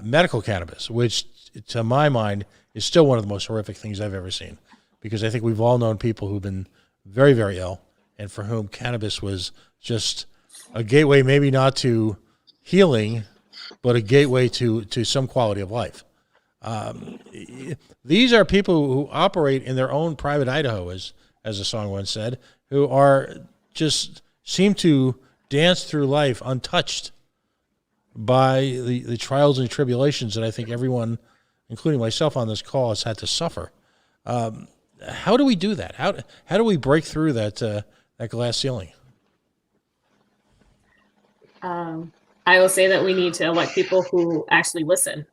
medical cannabis, which to my mind is still one of the most horrific things I've ever seen, because I think we've all known people who've been very, very ill and for whom cannabis was just a gateway, maybe not to healing, but a gateway to some quality of life. These are people who operate in their own private Idaho, as the song once said, who are just seem to dance through life untouched by the trials and tribulations that I think everyone, including myself on this call, has had to suffer. How do we do that? How do we break through that glass ceiling? I will say that we need to elect people who actually listen.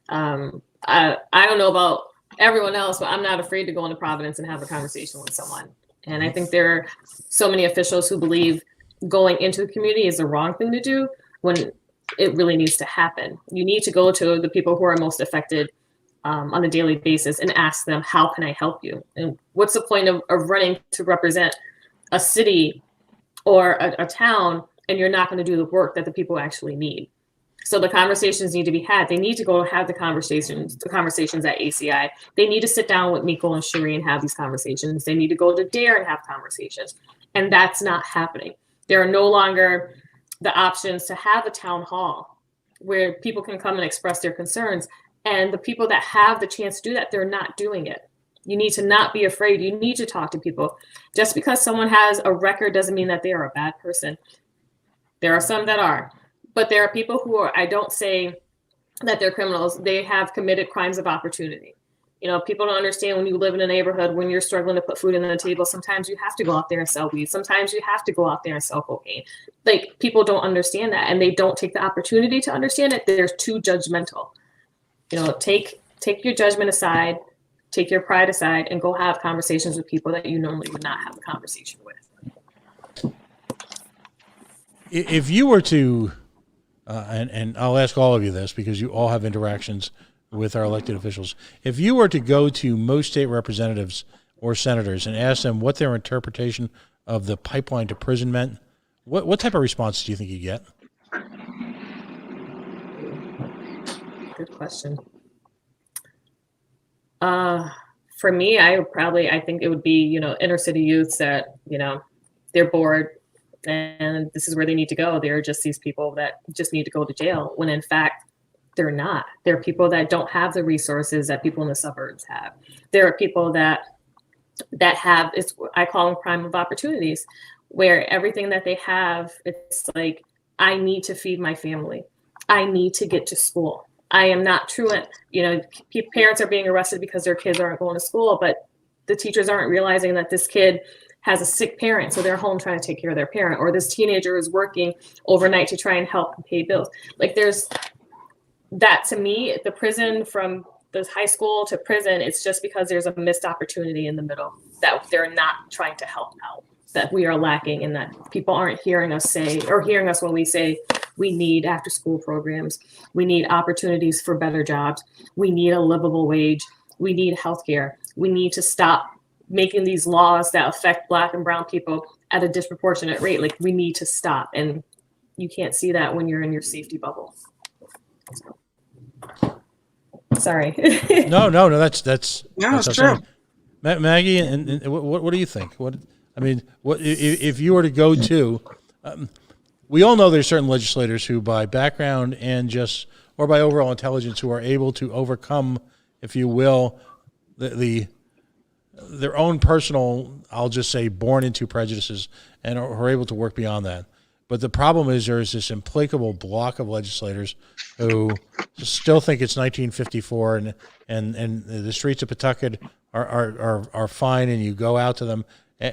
I don't know about everyone else, but I'm not afraid to go into Providence and have a conversation with someone. And I think there are so many officials who believe going into the community is the wrong thing to do. when it really needs to happen. You need to go to the people who are most affected on a daily basis and ask them, how can I help you? And what's the point of running to represent a city or a town and you're not going to do the work that the people actually need? So the conversations need to be had. They need to go have the conversations at ACI. They need to sit down with Miko and Cherie and have these conversations. They need to go to DARE and have conversations. And that's not happening. There are no longer the options to have a town hall where people can come and express their concerns. And the people that have the chance to do that, they're not doing it. You need to not be afraid. You need to talk to people. Just because someone has a record doesn't mean that they are a bad person. There are some that are. But there are people who are, I don't say that they're criminals. They have committed crimes of opportunity. You know, people don't understand when you live in a neighborhood, when you're struggling to put food on the table, sometimes you have to go out there and sell weed. Sometimes you have to go out there and sell cocaine. Like, people don't understand that, and they don't take the opportunity to understand it. They're too judgmental. You know, take your judgment aside, take your pride aside, and go have conversations with people that you normally would not have a conversation with. If you were to, and I'll ask all of you this because you all have interactions with our elected officials. If you were to go to most state representatives or senators and ask them what their interpretation of the pipeline to prison meant, what type of response do you think you get? Good question. For me, I think it would be, you know, inner city youths that, you know, they're bored and this is where they need to go. They're just these people that just need to go to jail, when in fact, they're not. There are people that don't have the resources that people in the suburbs have. There are people that have, I call them crime of opportunities, where everything that they have, it's like, I need to feed my family. I need to get to school. I am not truant. You know, parents are being arrested because their kids aren't going to school, but the teachers aren't realizing that this kid has a sick parent, so they're home trying to take care of their parent, or this teenager is working overnight to try and help and pay bills. Like, there's that, to me, the prison, from the high school to prison, it's just because there's a missed opportunity in the middle that they're not trying to help out, that we are lacking, and that people aren't hearing us say, or hearing us when we say we need after school programs, we need opportunities for better jobs, we need a livable wage, we need healthcare, we need to stop making these laws that affect Black and brown people at a disproportionate rate. Like, we need to stop, and you can't see that when you're in your safety bubble. Sorry. No, that's true. Maggie, and what do you think? What if you were to go to? We all know there's certain legislators who, by background and or by overall intelligence, who are able to overcome, if you will, their own personal, I'll just say, born into prejudices, and are able to work beyond that. But the problem is there's this implacable block of legislators who still think it's 1954 and the streets of Pawtucket are fine, and you go out to them,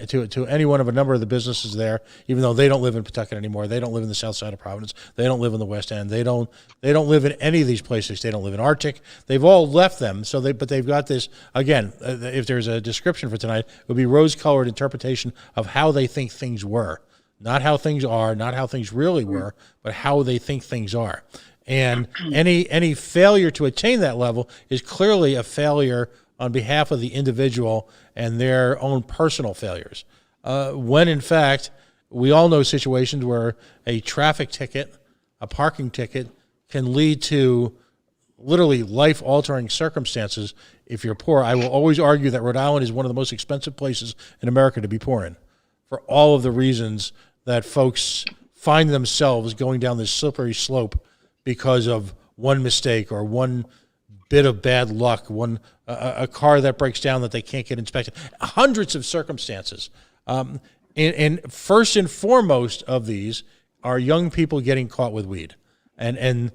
to any one of a number of the businesses there, even though they don't live in Pawtucket anymore. They don't live in the south side of Providence. They don't live in the West End. They don't live in any of these places. They don't live in Arctic. They've all left them. But they've got this, again, if there's a description for tonight, it would be rose-colored interpretation of how they think things were. Not how things are, not how things really were, but how they think things are. And any failure to attain that level is clearly a failure on behalf of the individual and their own personal failures. When in fact, we all know situations where a traffic ticket, a parking ticket, can lead to literally life-altering circumstances if you're poor. I will always argue that Rhode Island is one of the most expensive places in America to be poor in, for all of the reasons that folks find themselves going down this slippery slope because of one mistake or one bit of bad luck, a car that breaks down that they can't get inspected, hundreds of circumstances. And first and foremost of these are young people getting caught with weed. And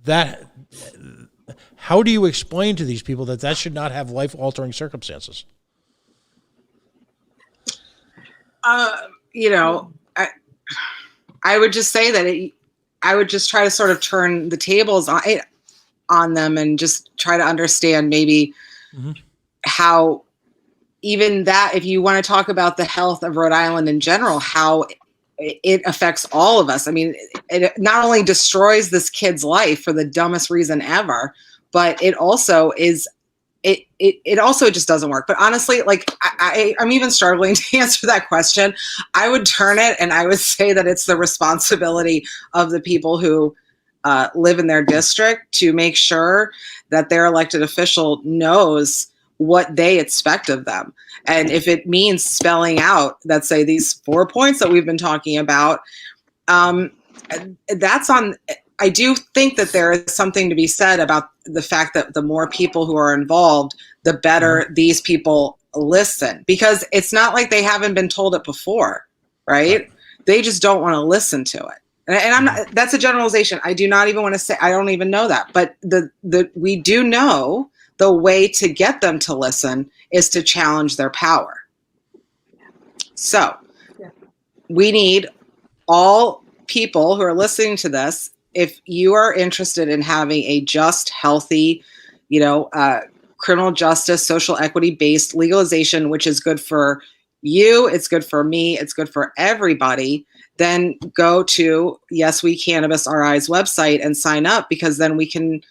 that, how do you explain to these people that should not have life-altering circumstances? I would just say that I would just try to sort of turn the tables on them and just try to understand maybe how, even that, if you want to talk about the health of Rhode Island in general, how it affects all of us. I mean, it not only destroys this kid's life for the dumbest reason ever, but it also is, it also just doesn't work. But honestly, like I'm even struggling to answer that question. I would turn it and I would say that it's the responsibility of the people who live in their district to make sure that their elected official knows what they expect of them. And if it means spelling out, let's say, these 4 points that we've been talking about, that's on. I do think that there is something to be said about the fact that the more people who are involved, the better these people listen, because it's not like they haven't been told it before, right? They just don't want to listen to it. And I'm not, that's a generalization. I do not even want to say, I don't even know that, but we do know the way to get them to listen is to challenge their power. So we need all people who are listening to this, if you are interested in having a just, healthy, criminal justice, social equity-based legalization, which is good for you, it's good for me, it's good for everybody, then go to Yes We Cannabis RI's website and sign up, because then we can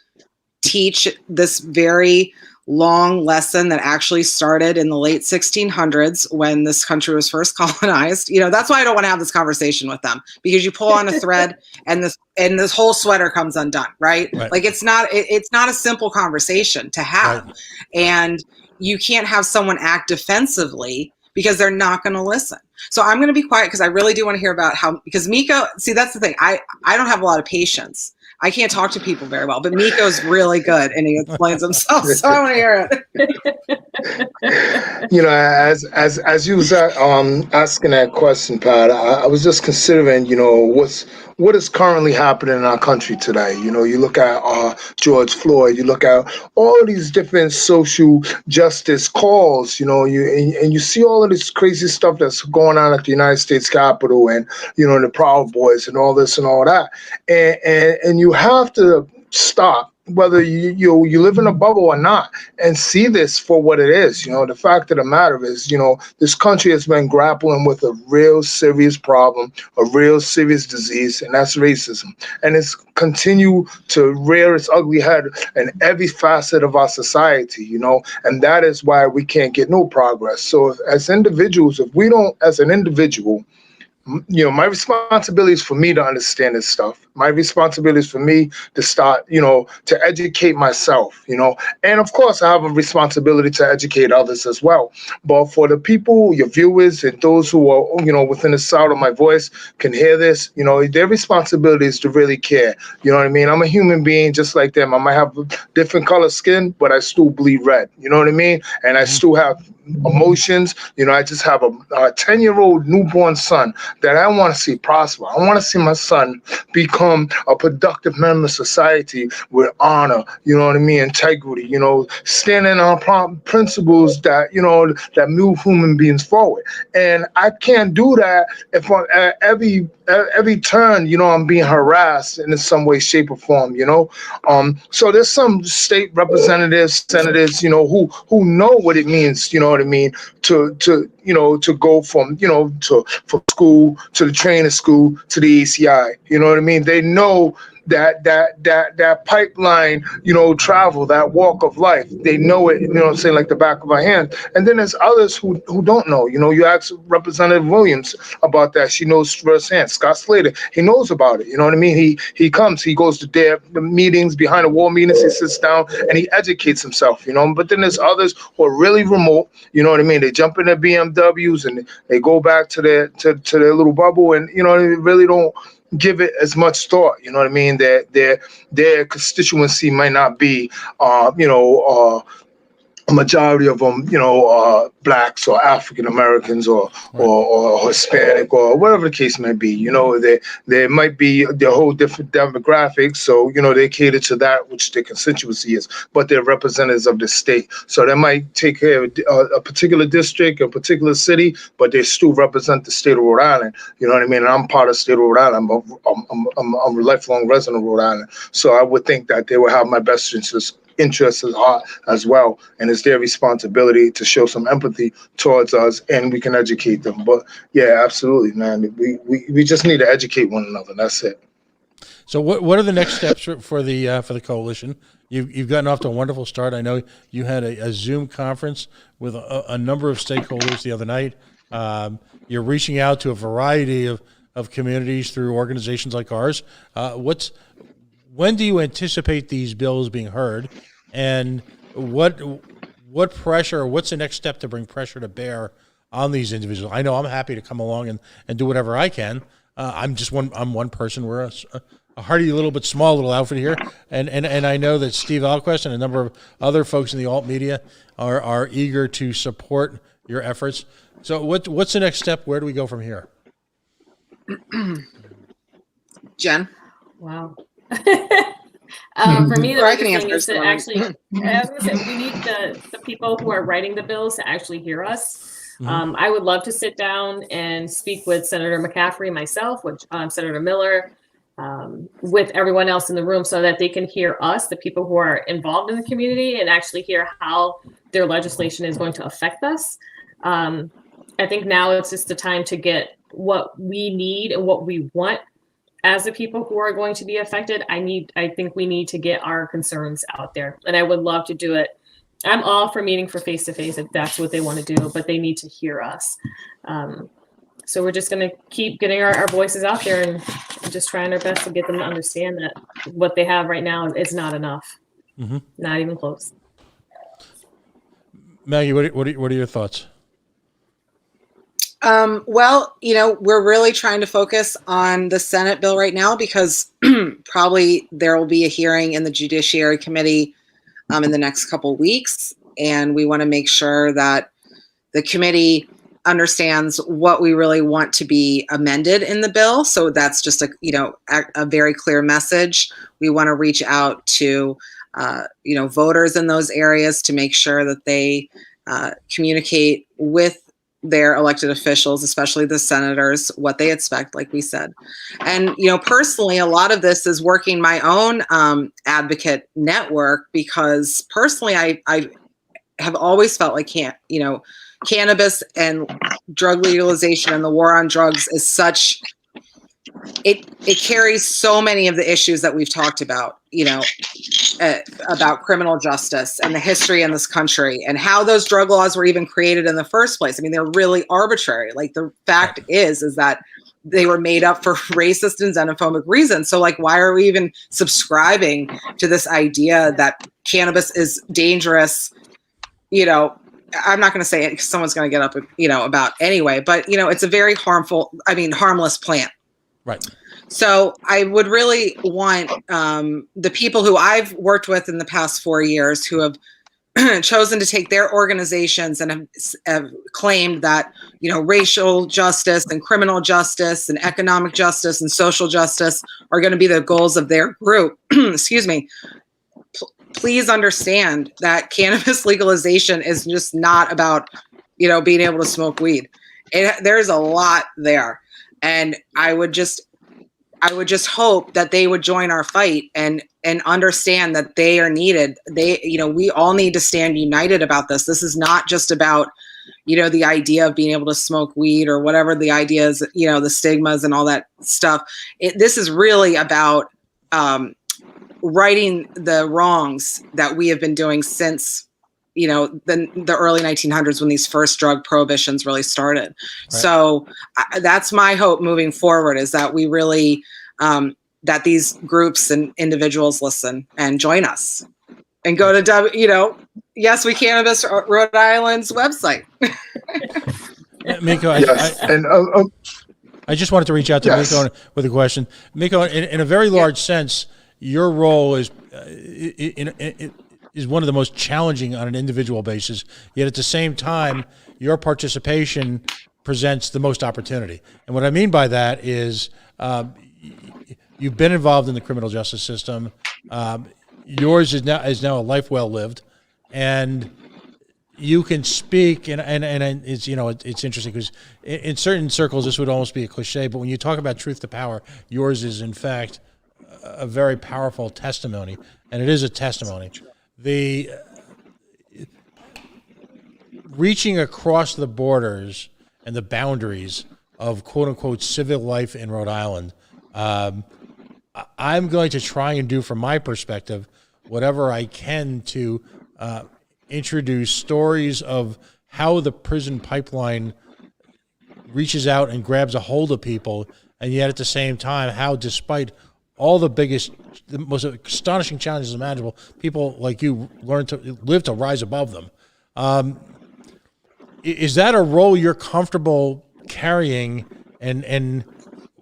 teach this very long lesson that actually started in the late 1600s when this country was first colonized. That's why I don't want to have this conversation with them, because you pull on a thread and this whole sweater comes undone, right? Like it's not a simple conversation to have. Right. And you can't have someone act defensively because they're not going to listen. So I'm going to be quiet because I really do want to hear about because Miko, see, that's the thing. I don't have a lot of patience. I can't talk to people very well, but Miko's really good and he explains himself. So I want to hear it. As you was asking that question, Pat, I was just considering, what is currently happening in our country today. You look at George Floyd, you look at all of these different social justice calls, and you see all of this crazy stuff that's going on at the United States Capitol, and the Proud Boys and all this and all that, and you have to stop, whether you live in a bubble or not, and see this for what it is. The fact of the matter is, this country has been grappling with a real serious problem, a real serious disease, and that's racism. And it's continued to rear its ugly head in every facet of our society, and that is why we can't get no progress. So as individuals, if we don't, as an individual, my responsibility is for me to understand this stuff. My responsibility is for me to start, to educate myself, and of course I have a responsibility to educate others as well. But for the people, your viewers, and those who are, within the sound of my voice can hear this, their responsibility is to really care. You know what I mean? I'm a human being just like them. I might have different color skin, but I still bleed red. You know what I mean? And I still have emotions. I just have a 10-year-old newborn son that I want to see prosper. I want to see my son become a productive member of society with honor, integrity, standing on principles that, that move human beings forward. And I can't do that if at every turn, I'm being harassed in some way, shape, or form, So there's some state representatives, senators, who know what it means, to go from, from school to the training school to the ACI. You know what I mean? They know that pipeline, travel, that walk of life. They know it, like the back of our hand. And then there's others who don't know. You ask Representative Williams about that. She knows firsthand. Scott Slater, he knows about it. You know what I mean? He comes, he goes to their meetings, behind the wall meetings, he sits down and he educates himself, But then there's others who are really remote, you know what I mean? They jump in their BMWs and they go back to their little bubble, and they really don't give it as much thought. You know what I mean? Their constituency might not be a majority of them, blacks or African Americans or Hispanic or whatever the case may be. There might be their whole different demographics. So, they cater to that which their constituency is, but they're representatives of the state. So they might take care of a particular district, a particular city, but they still represent the state of Rhode Island. You know what I mean? And I'm part of the state of Rhode Island. I'm a lifelong resident of Rhode Island. So I would think that they will have my best interests interests as well, and it's their responsibility to show some empathy towards us, and we can educate them. But yeah, absolutely, man. We just need to educate one another. That's it. So what are the next steps for the coalition? You've gotten off to a wonderful start. I know you had a Zoom conference with a number of stakeholders the other night. You're reaching out to a variety of communities through organizations like ours. When do you anticipate these bills being heard, and what pressure, or what's the next step to bring pressure to bear on these individuals? I know I'm happy to come along and do whatever I can. I'm one person. We're a hardy little bit small little outfit here, and I know that Steve Alquist and a number of other folks in the alt media are eager to support your efforts. So what's the next step? Where do we go from here? Jen? Wow. For me, the Or I can biggest thing answer is to this one. actually, I was gonna say, we need the people who are writing the bills to actually hear us. I would love to sit down and speak with Senator McCaffrey, myself, with Senator Miller, with everyone else in the room, so that they can hear us, the people who are involved in the community, and actually hear how their legislation is going to affect us. I think now it's just the time to get what we need and what we want as the people who are going to be affected. I think we need to get our concerns out there, and I would love to do it. I'm all for meeting for face-to-face if that's what they want to do, but they need to hear us. So we're just going to keep getting our voices out there and just trying our best to get them to understand that what they have right now is not enough. Not even close. Maggie, what are your thoughts? Well, we're really trying to focus on the Senate bill right now, because probably there will be a hearing in the Judiciary Committee in the next couple weeks. And we want to make sure that the committee understands what we really want to be amended in the bill. So that's just a very clear message. We want to reach out to, voters in those areas to make sure that they communicate with their elected officials, especially the senators, what they expect, like we said. And, personally, a lot of this is working my own advocate network, because personally, I have always felt like cannabis and drug legalization and the war on drugs is such, it carries so many of the issues that we've talked about, about criminal justice and the history in this country and how those drug laws were even created in the first place. I mean, they're really arbitrary. Like, the fact is that they were made up for racist and xenophobic reasons. So, why are we even subscribing to this idea that cannabis is dangerous? I'm not going to say it because someone's going to get up, about anyway, but, it's a very harmless plant. Right. So I would really want the people who I've worked with in the past 4 years, who have chosen to take their organizations and have claimed that, racial justice and criminal justice and economic justice and social justice are going to be the goals of their group. Excuse me. Please understand that cannabis legalization is just not about, being able to smoke weed. There's a lot there. And I would just hope that they would join our fight and understand that they are needed. We all need to stand united about this. This is not just about, the idea of being able to smoke weed or whatever the idea is, the stigmas and all that stuff. This is really about righting the wrongs that we have been doing since, the early 1900s, when these first drug prohibitions really started. Right. So that's my hope moving forward, is that we really, that these groups and individuals listen and join us and go to, Yes We Cannabis, Rhode Island's website. Miko, yes. I just wanted to reach out to Miko with a question. Miko, in a very large sense, your role is is one of the most challenging on an individual basis. Yet at the same time, your participation presents the most opportunity. And what I mean by that is you've been involved in the criminal justice system. Yours is now a life well lived, and you can speak. And it's it's interesting because in certain circles this would almost be a cliche, but when you talk about truth to power, yours is in fact a very powerful testimony, and it is a testimony the reaching across the borders and the boundaries of quote unquote civic life in Rhode Island. I'm going to try and do, from my perspective, whatever I can to introduce stories of how the prison pipeline reaches out and grabs a hold of people, and yet at the same time, how despite all the most astonishing challenges imaginable, people like you live to rise above them. Is that a role you're comfortable carrying? And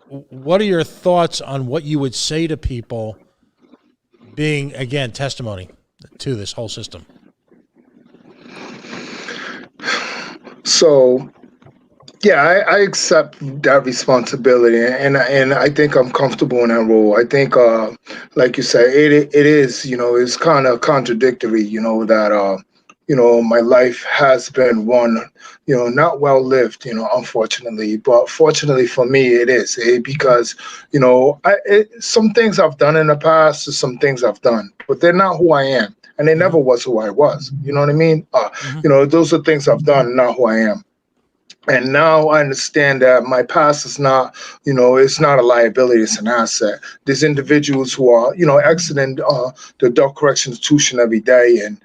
what are your thoughts on what you would say to people being, again, testimony to this whole system? So, yeah, I accept that responsibility, and I think I'm comfortable in that role. I think, like you said, it is, it's kind of contradictory, that, my life has been one, not well lived, unfortunately, but fortunately for me, it is because, some things I've done in the past is some things I've done, but they're not who I am, and they never was who I was. You know what I mean? Those are things I've done, not who I am. And now I understand that my past is not, it's not a liability, it's an asset. There's individuals who are, exiting the adult correction institution every day. And,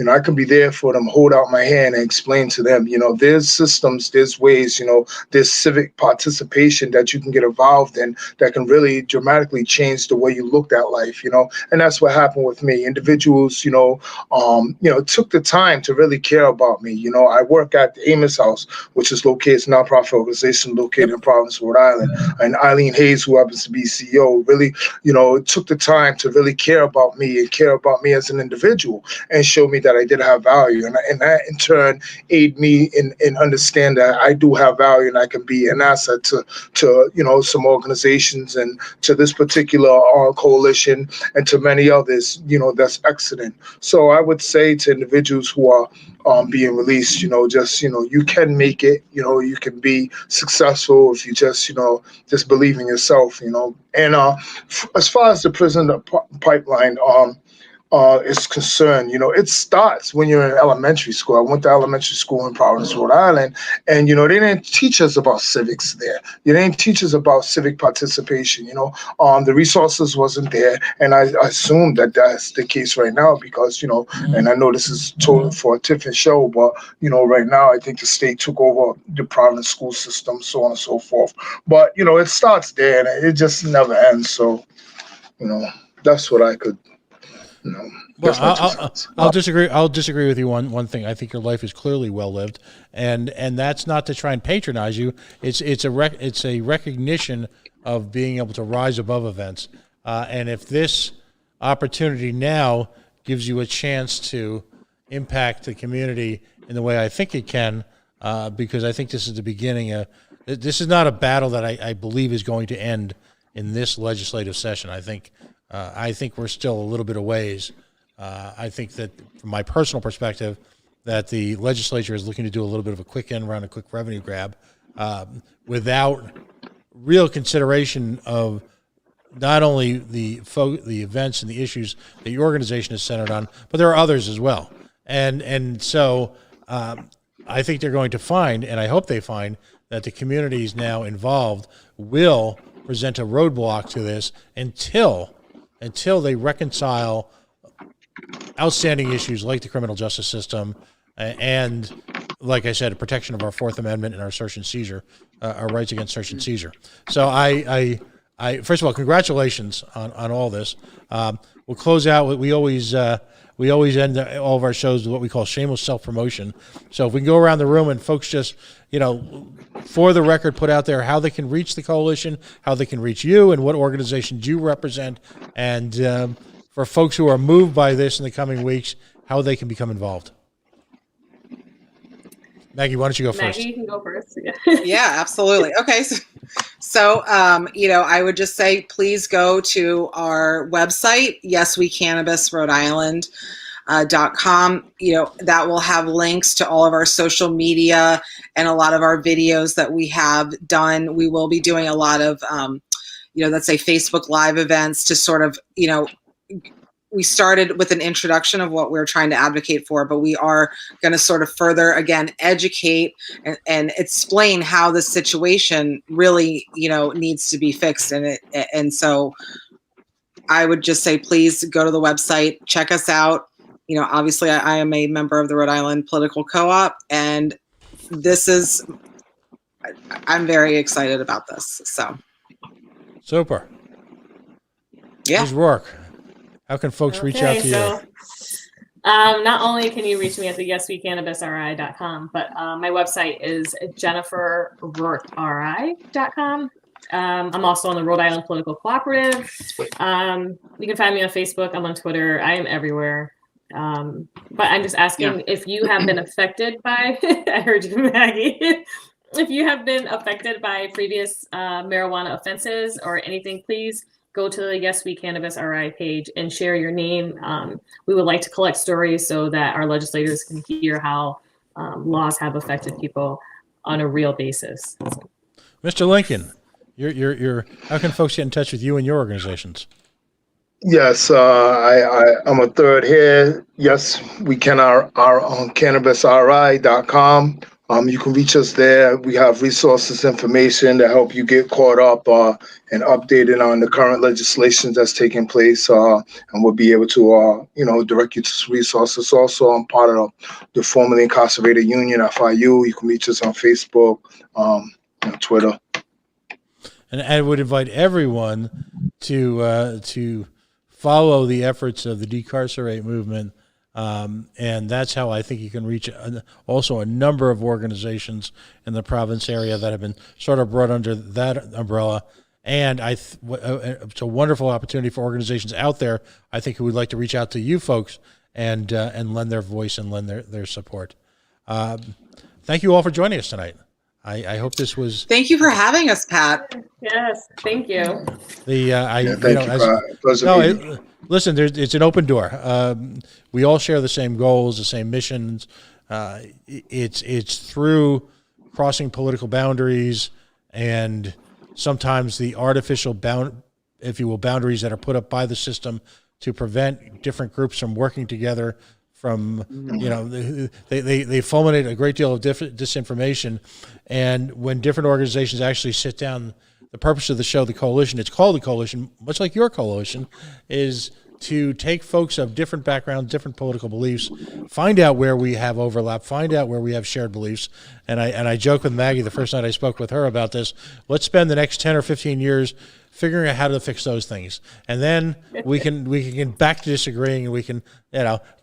I can be there for them, hold out my hand and explain to them, there's systems, there's ways, there's civic participation that you can get involved in that can really dramatically change the way you looked at life, and that's what happened with me. Individuals, took the time to really care about me. I work at the Amos House, which is located, it's a nonprofit organization located in Providence, Rhode Island. And Eileen Hayes, who happens to be CEO, really, took the time to really care about me and care about me as an individual and show me that I did have value. And that in turn aid me in understand that I do have value and I can be an asset to some organizations and to this particular coalition and to many others, that's exiting. So I would say to individuals who are being released, you can make it, you can be successful if you just believe in yourself, And as far as the prison pipeline is concerned, it starts when you're in elementary school. I went to elementary school in Providence, Rhode Island, and they didn't teach us about civics there. They didn't teach us about civic participation. The resources wasn't there, and I assume that that's the case right now because and I know this is totally for a different show, but right now I think the state took over the Providence school system, so on and so forth. But it starts there, and it just never ends. So that's what I could. Well, I'll disagree. I'll disagree with you on one thing. I think your life is clearly well lived, and that's not to try and patronize you. It's a recognition of being able to rise above events. And if this opportunity now gives you a chance to impact the community in the way I think it can, because I think this is the beginning. This is not a battle that I believe is going to end in this legislative session. I think we're still a little bit of ways. I think that from my personal perspective, that the legislature is looking to do a little bit of a quick end run, a quick revenue grab, without real consideration of not only the events and the issues that your organization is centered on, but there are others as well. And so I think they're going to find, and I hope they find, that the communities now involved will present a roadblock to this until they reconcile outstanding issues like the criminal justice system and, like I said, protection of our Fourth Amendment and our search and seizure, our rights against search and seizure. So I first of all, congratulations on all this. We'll close out. We always end all of our shows with what we call shameless self-promotion. So if we can go around the room and folks just, for the record, put out there how they can reach the coalition, how they can reach you, and what organizations you represent, and for folks who are moved by this in the coming weeks, how they can become involved. Maggie, why don't you go first? Maggie, you can go first. Yeah, absolutely. Okay. So, I would just say, please go to our website, YesWeCannabisRhode.com. That will have links to all of our social media and a lot of our videos that we have done. We will be doing a lot of, let's say Facebook Live events to sort of, we started with an introduction of what we're trying to advocate for, but we are going to sort of further, again, educate and explain how the situation really, needs to be fixed. And so I would just say, please go to the website, check us out. Obviously I am a member of the Rhode Island Political Co-op, and I'm very excited about this. So. Super. Yeah. Ms. Rourke, how can folks reach out to you? Not only can you reach me at the yeswecannabisri.com, but my website is jenniferrourkeri.com. I'm also on the Rhode Island Political Cooperative. You can find me on Facebook. I'm on Twitter. I am everywhere. But I'm just asking if you have been affected by, I heard you, Maggie, if you have been affected by previous marijuana offenses or anything, please go to the Yes We Cannabis RI page and share your name. We would like to collect stories so that our legislators can hear how laws have affected people on a real basis. Mr. Lincoln, how can folks get in touch with you and your organizations? Yes, I'm a third here. Yes, we can our on cannabisri.com. You can reach us there. We have resources, information to help you get caught up and updated on the current legislation that's taking place. And we'll be able to, direct you to resources. Also, I'm part of the formerly incarcerated union, FIU. You can reach us on Facebook, and Twitter. And I would invite everyone to follow the efforts of the Decarcerate movement. And that's how I think you can reach also a number of organizations in the province area that have been sort of brought under that umbrella. And it's a wonderful opportunity for organizations out there, I think, who would like to reach out to you folks and lend their voice and lend their support. Thank you all for joining us tonight. I hope this was. Thank you for having us, Pat. Yes, thank you. Listen, it's an open door. We all share the same goals, the same missions. It's through crossing political boundaries and sometimes the artificial boundaries that are put up by the system to prevent different groups from working together. They fulminate a great deal of disinformation, and when different organizations actually sit down, the purpose of the show, the coalition, it's called the coalition, much like your coalition, is to take folks of different backgrounds, different political beliefs, find out where we have overlap, find out where we have shared beliefs. And I joke with Maggie the first night I spoke with her about this. Let's spend the next 10 or 15 years figuring out how to fix those things, and then we can get back to disagreeing, and we can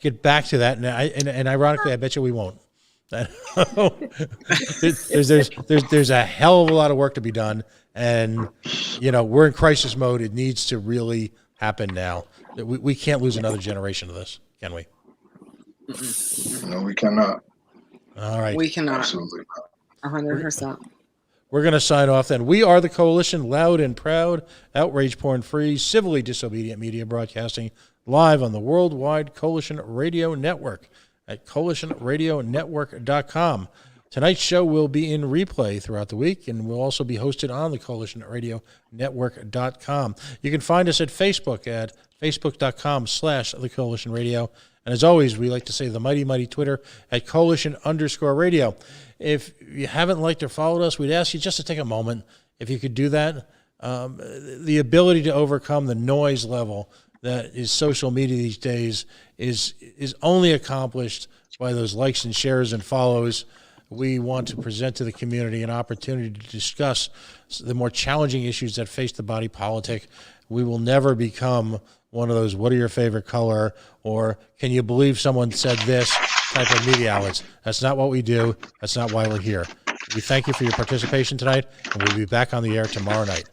get back to that. And ironically, I bet you we won't. There's a hell of a lot of work to be done, and we're in crisis mode. It needs to really happen now. We can't lose another generation of this, can we? No, we cannot. All right, we cannot. Absolutely not. 100%. We're going to sign off then. We are the Coalition, loud and proud, outrage porn-free, civilly disobedient media broadcasting live on the worldwide Coalition Radio Network at coalitionradionetwork.com. Tonight's show will be in replay throughout the week and will also be hosted on the coalitionradionetwork.com. You can find us at Facebook at facebook.com/The Coalition Radio. And as always, we like to say the mighty, mighty Twitter at @Coalition_radio. If you haven't liked or followed us, we'd ask you just to take a moment, if you could do that. The ability to overcome the noise level that is social media these days is only accomplished by those likes and shares and follows. We want to present to the community an opportunity to discuss the more challenging issues that face the body politic. We will never become one of those, what are your favorite color, or can you believe someone said this type of media outlets. That's not what we do. That's not why we're here. We thank you for your participation tonight, and we'll be back on the air tomorrow night.